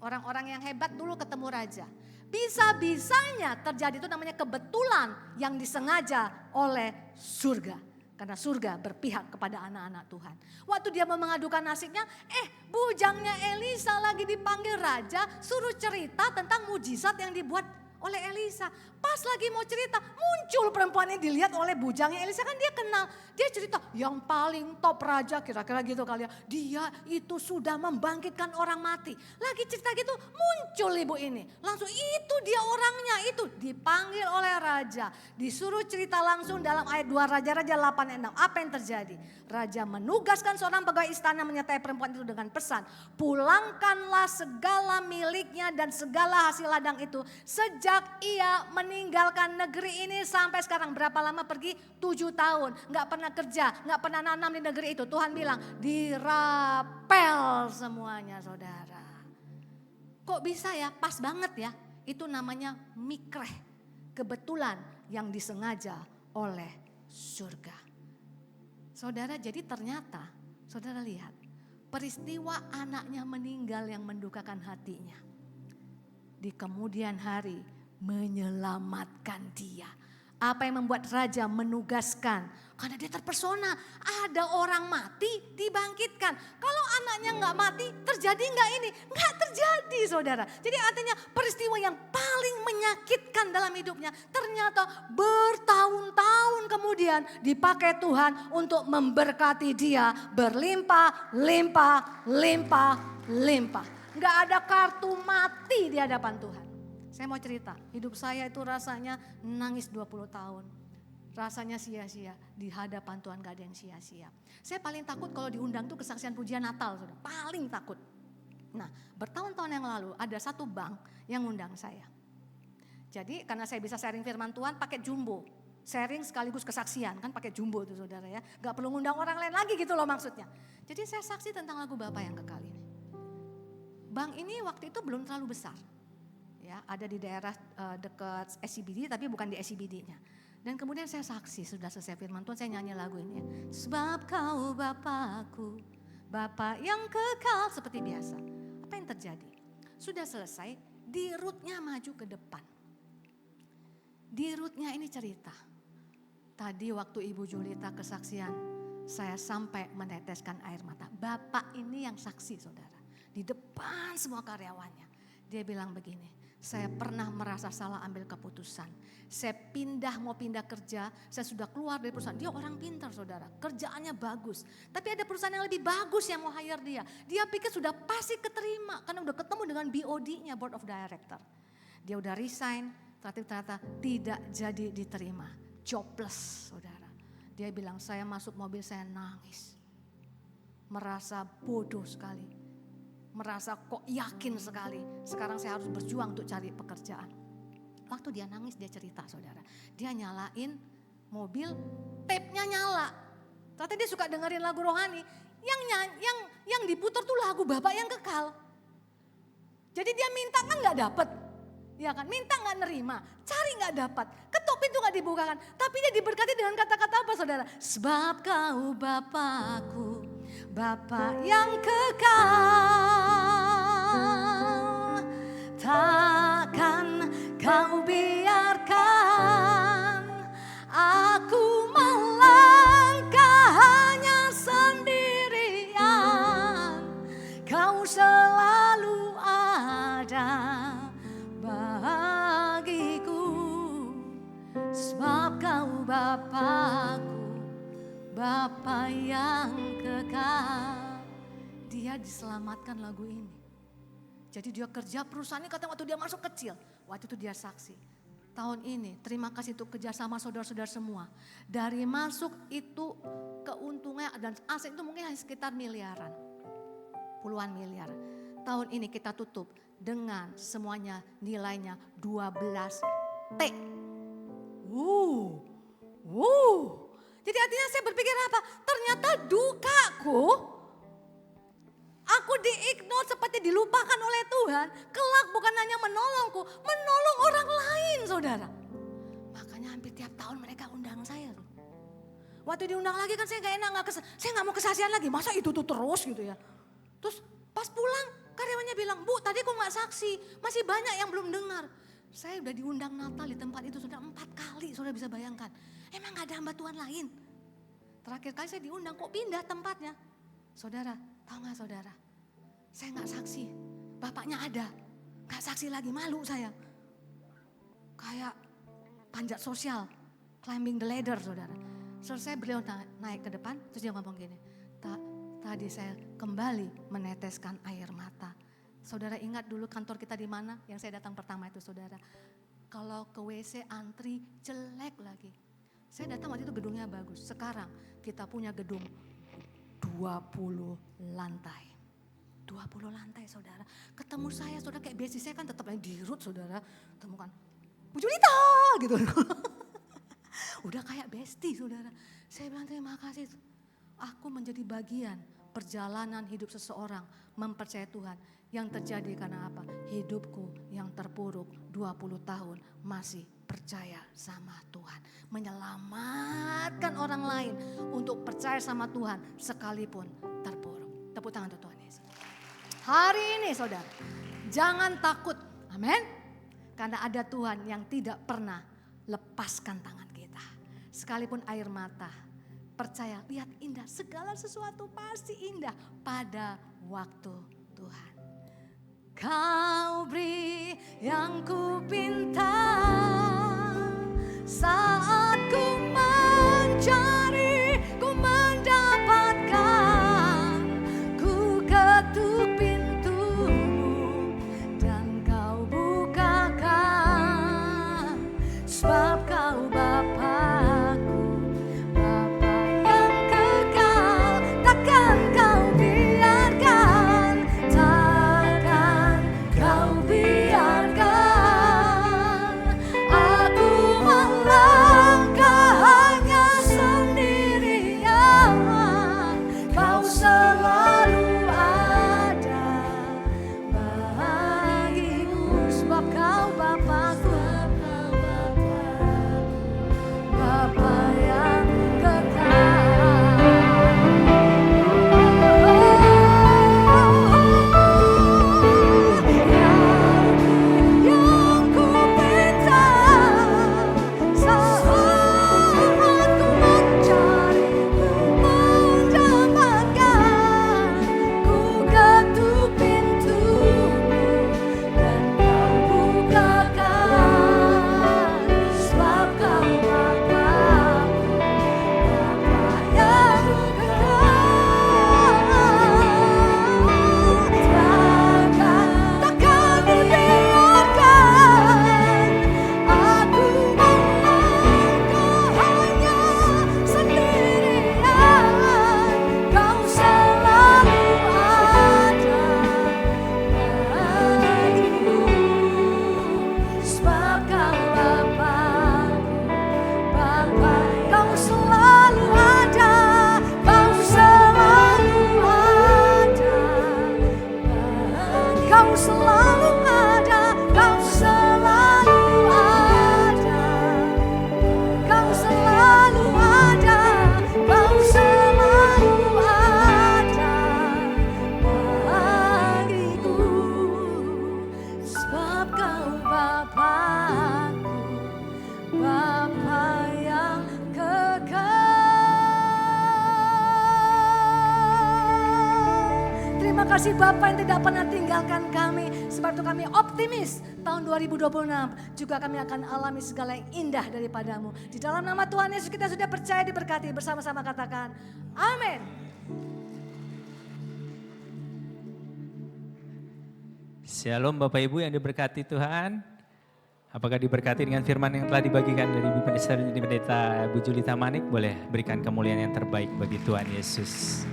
Orang-orang yang hebat dulu ketemu raja. Bisa-bisanya terjadi itu namanya kebetulan yang disengaja oleh surga. Karena surga berpihak kepada anak-anak Tuhan. Waktu dia mau mengadukan nasibnya, bujangnya Elisa lagi dipanggil raja, suruh cerita tentang mujizat yang dibuat oleh Elisa. Pas lagi mau cerita, muncul perempuan yang dilihat oleh bujangnya Elisa, kan dia kenal. Dia cerita, yang paling top raja, kira-kira gitu kali ya. Dia itu sudah membangkitkan orang mati. Lagi cerita gitu, muncul ibu ini. Langsung itu dia orangnya, itu dipanggil oleh raja. Disuruh cerita langsung dalam ayat 2 Raja-Raja 8:6. Apa yang terjadi? Raja menugaskan seorang pegawai istana menyertai perempuan itu dengan pesan, pulangkanlah segala miliknya dan segala hasil ladang itu sejak ia meninggalkan negeri ini sampai sekarang. Berapa lama pergi? 7 tahun. Gak pernah kerja, gak pernah nanam di negeri itu. Tuhan bilang dirapel semuanya saudara. Kok bisa ya? Pas banget ya. Itu namanya mikreh. Kebetulan yang disengaja oleh surga. Saudara, jadi ternyata saudara lihat peristiwa anaknya meninggal yang mendukakan hatinya. Di kemudian hari menyelamatkan dia. Apa yang membuat raja menugaskan? Karena dia terpesona, ada orang mati dibangkitkan. Kalau anaknya nggak mati, terjadi nggak ini? Nggak terjadi saudara. Jadi artinya peristiwa yang paling menyakitkan dalam hidupnya ternyata bertahun-tahun kemudian dipakai Tuhan untuk memberkati dia berlimpah, limpah, limpah, limpah. Nggak ada kartu mati di hadapan Tuhan. Saya mau cerita, hidup saya itu rasanya nangis 20 tahun. Rasanya sia-sia, di hadapan Tuhan gak ada yang sia-sia. Saya paling takut kalau diundang tuh kesaksian pujian Natal, saudara. Paling takut. Nah, bertahun-tahun yang lalu ada satu bank yang undang saya. Jadi karena saya bisa sharing firman Tuhan pakai jumbo. Sharing sekaligus kesaksian, kan pakai jumbo tuh saudara ya. Gak perlu ngundang orang lain lagi gitu loh maksudnya. Jadi saya saksi tentang lagu Bapa yang kekal ini. Bank ini waktu itu belum terlalu besar. Ya, ada di daerah dekat SCBD tapi bukan di SCBD-nya. Dan kemudian saya saksi sudah selesai firman Tuhan, saya nyanyi lagu ini ya. Sebab kau Bapakku, Bapa yang kekal, seperti biasa. Apa yang terjadi? Sudah selesai, dirutnya maju ke depan. Dirutnya ini cerita. Tadi waktu Ibu Julita kesaksian, saya sampai meneteskan air mata. Bapak ini yang saksi saudara. Di depan semua karyawannya. Dia bilang begini, saya pernah merasa salah ambil keputusan. Saya mau pindah kerja, saya sudah keluar dari perusahaan. Dia orang pintar saudara, kerjaannya bagus. Tapi ada perusahaan yang lebih bagus yang mau hire dia. Dia pikir sudah pasti keterima karena udah ketemu dengan BOD-nya, Board of Director. Dia udah resign, ternyata tidak jadi diterima. Jobless saudara. Dia bilang saya masuk mobil saya nangis. Merasa bodoh sekali. Merasa kok yakin sekali. Sekarang saya harus berjuang untuk cari pekerjaan. Waktu dia nangis dia cerita saudara. Dia nyalain mobil, tape-nya nyala. Ternyata dia suka dengerin lagu rohani. Yang diputar tuh lagu Bapak yang kekal. Jadi dia minta kan gak dapet. Ya kan, minta gak nerima, cari gak dapat. Ketuk pintu gak dibukakan. Tapi dia diberkati dengan kata-kata apa saudara? Sebab kau Bapakku, Bapa yang kekal, takkan kau biarkan aku melangkah hanya sendirian. Kau selalu ada bagiku, sebab kau Bapakku, Bapa yang kekal. Dia diselamatkan lagu ini. Jadi dia kerja perusahaannya kata waktu dia masuk kecil. Waktu itu dia saksi. Tahun ini terima kasih untuk kerjasama saudara-saudara semua. Dari masuk itu keuntungannya dan aset itu mungkin hanya sekitar miliaran. Puluhan miliar. Tahun ini kita tutup dengan semuanya nilainya 12 T. Jadi artinya saya berpikir apa? Ternyata dukaku, aku di-ignore seperti dilupakan oleh Tuhan. Kelak bukan hanya menolongku, menolong orang lain saudara. Makanya hampir tiap tahun mereka undang saya. Waktu diundang lagi kan saya gak enak, saya gak mau kesaksian lagi. Masa itu tuh terus gitu ya. Terus pas pulang karyawannya bilang, Bu tadi kok gak saksi, masih banyak yang belum dengar. Saya udah diundang Natal di tempat itu sudah 4 kali, saudara bisa bayangkan. Emang gak ada hamba Tuhan lain? Terakhir kali saya diundang kok pindah tempatnya. Saudara, tahu gak saudara? Saya gak saksi, bapaknya ada. Gak saksi lagi, malu saya. Kayak panjat sosial, climbing the ladder saudara. Selesai beliau naik ke depan, terus dia ngomong gini. Tadi saya kembali meneteskan air mata. Saudara ingat dulu kantor kita di mana? Yang saya datang pertama itu saudara. Kalau ke WC antri jelek lagi. Saya datang waktu itu gedungnya bagus. Sekarang kita punya gedung 20 lantai. 20 lantai saudara. Ketemu saya saudara kayak besi saya kan tetap yang dirut saudara. Temukan Bu Julita gitu. Udah kayak bestie saudara. Saya bilang terima kasih. Aku menjadi bagian perjalanan hidup seseorang mempercayai Tuhan. Yang terjadi karena apa? Hidupku yang terpuruk 20 tahun masih percaya sama Tuhan. Menyelamatkan orang lain untuk percaya sama Tuhan sekalipun terpuruk. Tepuk tangan untuk Tuhan Yesus. Hari ini saudara, jangan takut. Amin. Karena ada Tuhan yang tidak pernah lepaskan tangan kita. Sekalipun air mata, percaya, lihat indah. Segala sesuatu pasti indah pada waktu Tuhan. Kau beri yang ku pinta saat ku mencari, ku mendapatkan, ku ketuk pintumu dan kau bukakan, sebab kau Bapakku, Bapa yang kekal, takkan kau biarkan, takkan kau biarkan aku melangkah hanya sendirian. Kau selalu ada bagiku, sebab kau Bapakku, Bapa yang yang ku pinta saat ku mencari, ku mendapatkan, ku ketuk pintumu dan kau bukakan, sebab kau Bapakku, Bapa yang takkan dibiarkan aku melangkah hanya sendirian. Kau selalu ada bagiku, sebab kau Bapakku, Bapa, kau selalu ada, kau selalu ada, kau selalu ada, kau selalu ada, kau selalu ada, kau selalu ada bagiku, sebab kau Bapakku, Bapa yang kekal. Terima kasih Bapa yang tidak pernah tinggalkan kami. Sebab itu kami optimis tahun 2026 juga kami akan alami segala yang indah daripadamu. Di dalam nama Tuhan Yesus kita sudah percaya diberkati, bersama-sama katakan amin. Shalom Bapak Ibu yang diberkati Tuhan. Apakah diberkati dengan firman yang telah dibagikan dari Ibu Pendeta Bu Julita Manik? Boleh berikan kemuliaan yang terbaik bagi Tuhan Yesus.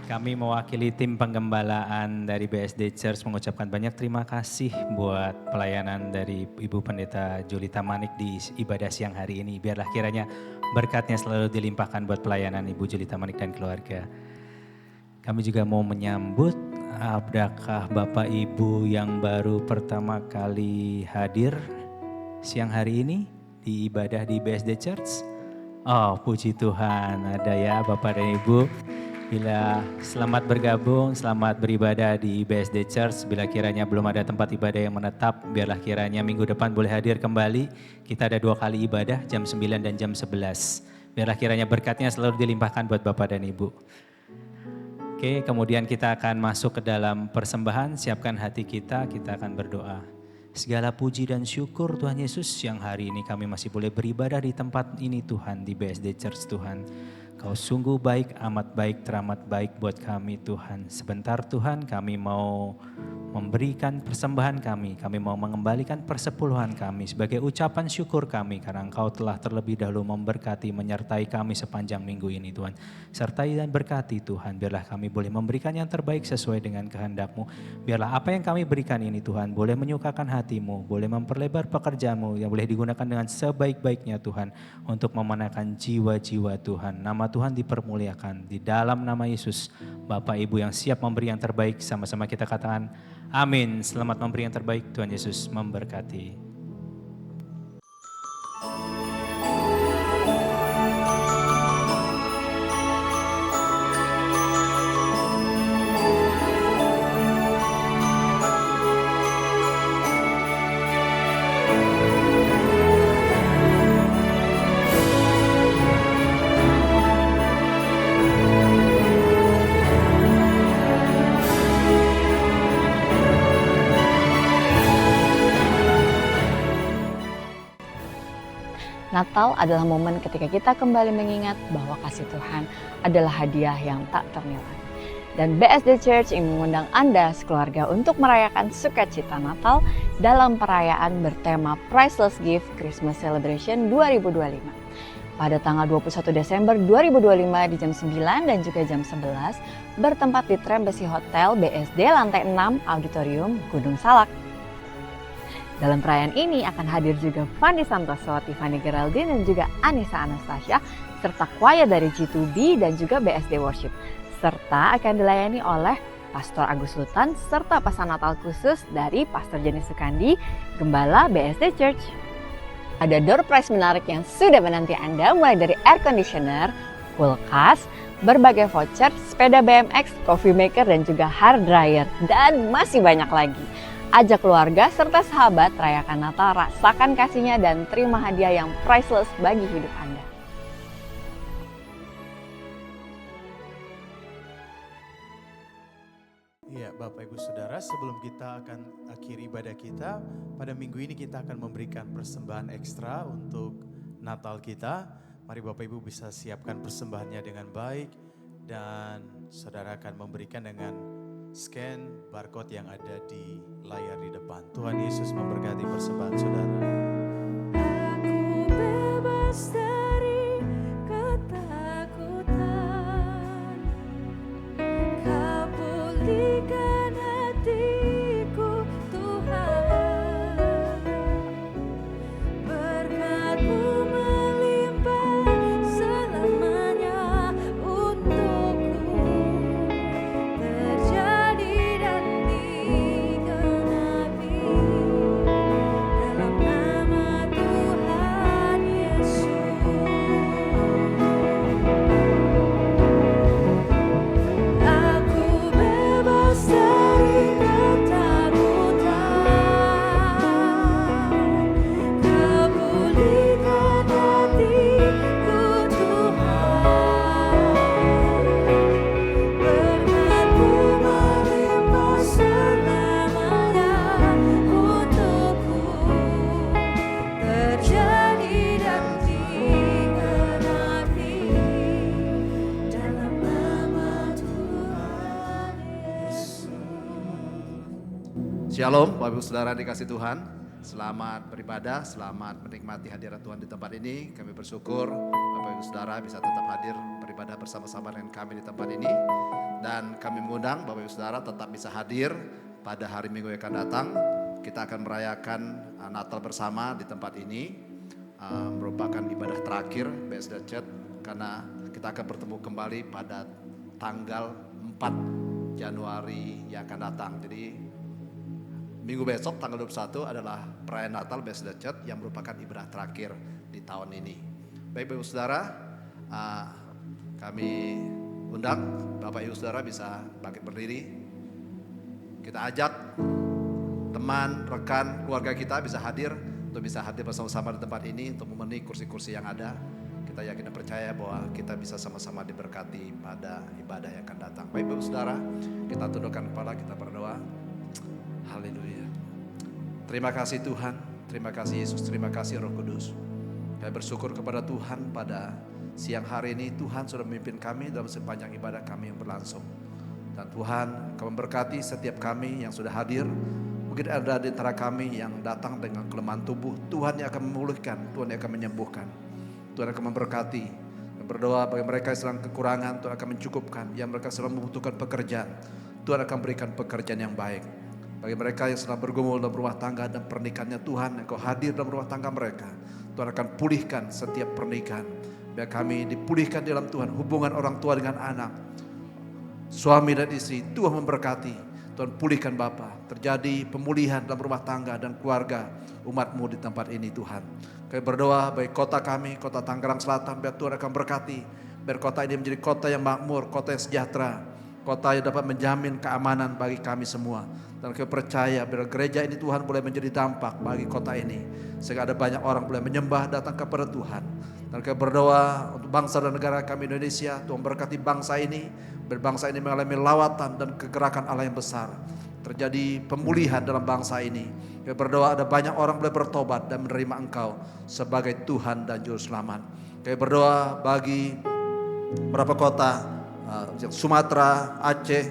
Kami mewakili tim penggembalaan dari BSD Church mengucapkan banyak terima kasih buat pelayanan dari Ibu Pendeta Julita Manik di ibadah siang hari ini. Biarlah kiranya berkatnya selalu dilimpahkan buat pelayanan Ibu Julita Manik dan keluarga. Kami juga mau menyambut adakah Bapak Ibu yang baru pertama kali hadir siang hari ini di ibadah di BSD Church? Oh puji Tuhan, ada ya Bapak dan Ibu Bila selamat bergabung, selamat beribadah di BSD Church. Bila kiranya belum ada tempat ibadah yang menetap, biarlah kiranya minggu depan boleh hadir kembali. Kita ada 2 kali ibadah, jam 9 dan jam 11. Biarlah kiranya berkatnya selalu dilimpahkan buat Bapak dan Ibu. Oke, kemudian kita akan masuk ke dalam persembahan, siapkan hati kita akan berdoa. Segala puji dan syukur Tuhan Yesus yang hari ini kami masih boleh beribadah di tempat ini Tuhan, di BSD Church Tuhan. Kau sungguh baik, amat baik, teramat baik buat kami Tuhan. Sebentar Tuhan kami mau memberikan persembahan kami mau mengembalikan persepuluhan kami sebagai ucapan syukur kami karena Engkau telah terlebih dahulu memberkati, menyertai kami sepanjang minggu ini Tuhan. Sertai dan berkati Tuhan, biarlah kami boleh memberikan yang terbaik sesuai dengan kehendak-Mu. Biarlah apa yang kami berikan ini Tuhan boleh menyukakan hati-Mu, boleh memperlebar pekerjaan-Mu yang boleh digunakan dengan sebaik-baiknya Tuhan untuk memenangkan jiwa-jiwa Tuhan. Nama Tuhan dipermuliakan di dalam nama Yesus. Bapak Ibu yang siap memberi yang terbaik, sama-sama kita katakan amin. Selamat memberi yang terbaik, Tuhan Yesus memberkati. Natal adalah momen ketika kita kembali mengingat bahwa kasih Tuhan adalah hadiah yang tak ternilai. Dan BSD Church ingin mengundang Anda sekeluarga untuk merayakan sukacita Natal dalam perayaan bertema Priceless Gift Christmas Celebration 2025. Pada tanggal 21 Desember 2025 di jam 9 dan juga jam 11 bertempat di Trembesi Hotel BSD lantai 6 Auditorium Gunung Salak. Dalam perayaan ini akan hadir juga Fandi Santoso, Tiffany Geraldine, dan juga Anissa Anastasia, serta choir dari G2B dan juga BSD Worship. Serta akan dilayani oleh Pastor Agus Sultan, serta pasangan Natal khusus dari Pastor Jenny Sukandi, Gembala BSD Church. Ada door prize menarik yang sudah menanti Anda, mulai dari air conditioner, kulkas, berbagai voucher, sepeda BMX, coffee maker, dan juga hair dryer, dan masih banyak lagi. Ajak keluarga serta sahabat rayakan Natal, rasakan kasihnya dan terima hadiah yang priceless bagi hidup Anda. Iya, Bapak Ibu Saudara, sebelum kita akan akhiri ibadah kita, pada minggu ini kita akan memberikan persembahan ekstra untuk Natal kita. Mari Bapak Ibu bisa siapkan persembahannya dengan baik dan saudara akan memberikan dengan scan barcode yang ada di layar di depan. Tuhan Yesus memberkati persembahan saudara. Aku bebas dari ketakutan, Kau pulihkan hatiku Tuhan, berkat-Mu melimpah selamanya untukku, terjadi dan digenapi dalam nama Tuhan Yesus. Aku bebas dari ketakutan, Kau pulihkan hatiku Tuhan, berkat-Mu melimpah selamanya untukku, terjadi dan digenapi dalam nama Tuhan Yesus. Shalom Bapak Ibu Saudara dikasih Tuhan. Selamat beribadah, selamat menikmati hadirat Tuhan di tempat ini. Kami bersyukur Bapak Ibu Saudara bisa tetap hadir beribadah bersama-sama dengan kami di tempat ini. Dan kami mengundang Bapak Ibu Saudara tetap bisa hadir pada hari Minggu yang akan datang. Kita akan merayakan Natal bersama di tempat ini. Merupakan ibadah terakhir BSD Church karena kita akan bertemu kembali pada tanggal 4 Januari yang akan datang. Jadi minggu besok tanggal 21 adalah perayaan Natal BSD Church yang merupakan ibadah terakhir di tahun ini. Baik Bapak Ibu Saudara, kami undang Bapak Ibu Saudara bisa bangkit berdiri. Kita ajak teman, rekan, keluarga kita bisa hadir bersama-sama di tempat ini untuk memenuhi kursi-kursi yang ada. Kita yakin dan percaya bahwa kita bisa sama-sama diberkati pada ibadah yang akan datang. Baik Ibu Saudara, kita tundukkan kepala, kita berdoa. Haleluya. Terima kasih Tuhan, terima kasih Yesus, terima kasih Roh Kudus. Kami bersyukur kepada Tuhan pada siang hari ini. Tuhan sudah memimpin kami dalam sepanjang ibadah kami yang berlangsung. Dan Tuhan kau memberkati setiap kami yang sudah hadir. Mungkin ada di antara kami yang datang dengan kelemahan tubuh. Tuhan yang akan memulihkan, Tuhan yang akan menyembuhkan. Tuhan akan memberkati. Dan berdoa bagi mereka yang sedang kekurangan, Tuhan akan mencukupkan. Yang mereka sedang membutuhkan pekerjaan, Tuhan akan berikan pekerjaan yang baik. Bagi mereka yang sedang bergumul dalam rumah tangga dan pernikahannya, Tuhan Engkau hadir dalam rumah tangga mereka. Tuhan akan pulihkan setiap pernikahan. Biar kami dipulihkan dalam Tuhan, hubungan orang tua dengan anak, suami dan istri, Tuhan memberkati. Tuhan pulihkan Bapa, terjadi pemulihan dalam rumah tangga dan keluarga umat-Mu di tempat ini Tuhan. Kami berdoa baik kota kami, kota Tangerang Selatan, biar Tuhan akan berkati. Biar kota ini menjadi kota yang makmur, kota yang sejahtera, kota yang dapat menjamin keamanan bagi kami semua. Dan kami percaya biar gereja ini Tuhan boleh menjadi dampak bagi kota ini. Sehingga ada banyak orang boleh menyembah datang kepada Tuhan. Dan kami berdoa untuk bangsa dan negara kami Indonesia, Tuhan berkati bangsa ini. Berbangsa ini mengalami lawatan dan kegerakan Allah yang besar. Terjadi pemulihan dalam bangsa ini. Kami berdoa ada banyak orang boleh bertobat dan menerima Engkau sebagai Tuhan dan Juru Selamat. Kami berdoa bagi beberapa kota, Sumatera, Aceh,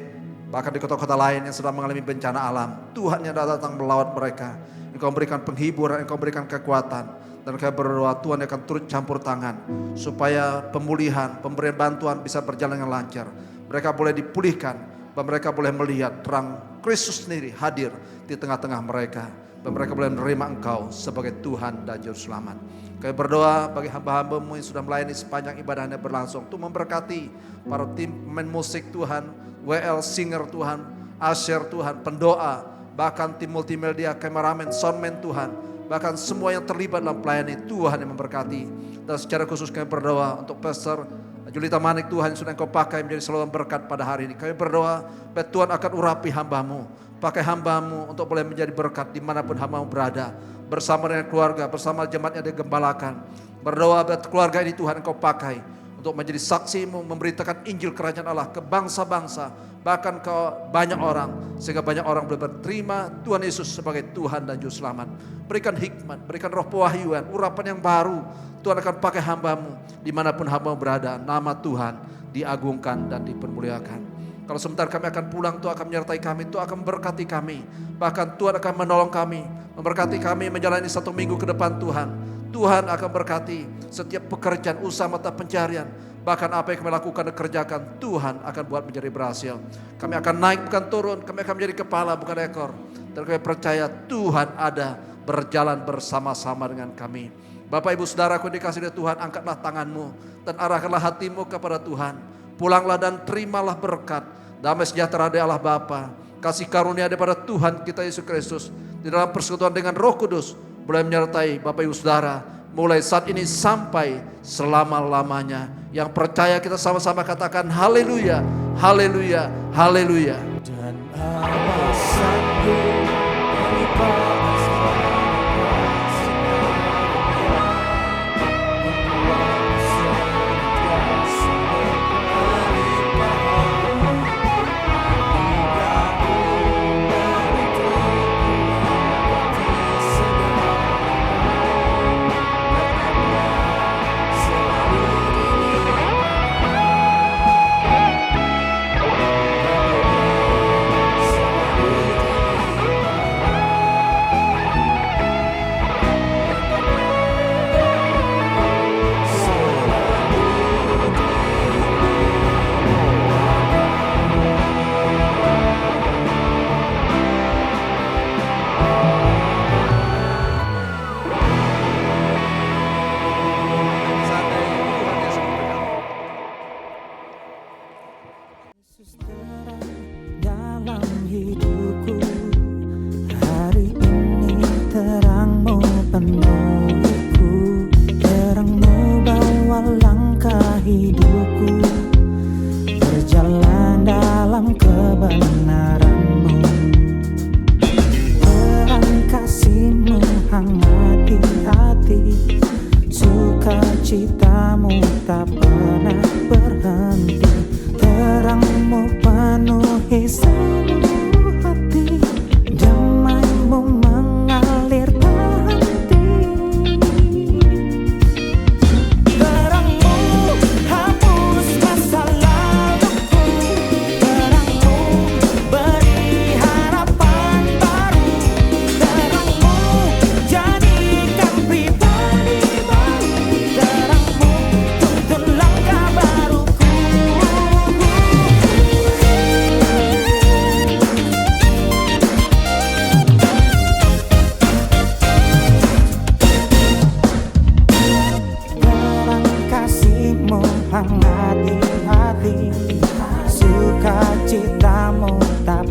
bahkan di kota-kota lain yang sedang mengalami bencana alam. Tuhan yang datang melawat mereka. Engkau memberikan penghiburan, Engkau memberikan kekuatan. Dan kami berdoa Tuhan akan turut campur tangan supaya pemulihan, pemberian bantuan bisa berjalan dengan lancar. Mereka boleh dipulihkan, dan mereka boleh melihat terang Kristus sendiri hadir di tengah-tengah mereka. Dan mereka boleh menerima Engkau sebagai Tuhan dan Juru Selamat. Kami berdoa bagi hamba-hamba-Mu yang sudah melayani sepanjang ibadahnya berlangsung. Tuhan memberkati para tim pemain musik Tuhan, WL singer Tuhan, Asher Tuhan, pendoa, bahkan tim multimedia, kameramen, soundman Tuhan. Bahkan semua yang terlibat dalam pelayanan Tuhan yang memberkati. Dan secara khusus kami berdoa untuk Pastor Julita Manik Tuhan yang sudah Engkau pakai menjadi saluran berkat pada hari ini. Kami berdoa bahwa Tuhan akan urapi hamba-Mu. Pakai hamba-Mu untuk boleh menjadi berkat dimanapun hamba-Mu berada. Bersama dengan keluarga, bersama jemaatnya digembalakan. Berdoa bahwa keluarga ini Tuhan Engkau pakai untuk menjadi saksi-Mu, memberitakan Injil Kerajaan Allah ke bangsa-bangsa. Bahkan ke banyak orang, sehingga banyak orang boleh berterima Tuhan Yesus sebagai Tuhan dan Juru Selamat. Berikan hikmat, berikan roh pewahyuan, urapan yang baru. Tuhan akan pakai hamba-Mu dimanapun hamba-Mu berada. Nama Tuhan diagungkan dan dipermuliakan. Kalau sebentar kami akan pulang, Tuhan akan menyertai kami, Tuhan akan memberkati kami. Bahkan Tuhan akan menolong kami, memberkati kami menjalani 1 minggu ke depan Tuhan. Tuhan akan berkati setiap pekerjaan, usaha mata pencarian. Bahkan apa yang kami lakukan dan kerjakan, Tuhan akan buat menjadi berhasil. Kami akan naik bukan turun, kami akan menjadi kepala bukan ekor. Dan kami percaya Tuhan ada berjalan bersama-sama dengan kami. Bapak Ibu Saudaraku yang dikasihi Tuhan, angkatlah tanganmu dan arahkanlah hatimu kepada Tuhan. Pulanglah dan terimalah berkat, damai sejahtera dari Allah Bapa, kasih karunia daripada Tuhan kita Yesus Kristus di dalam persekutuan dengan Roh Kudus boleh menyertai Bapak Ibu Saudara mulai saat ini sampai selama-lamanya. Yang percaya kita sama-sama katakan haleluya, haleluya, haleluya. Dan apa sanggup melipat Terangmu bawa langkah hidupku. hati, sukacitamu tak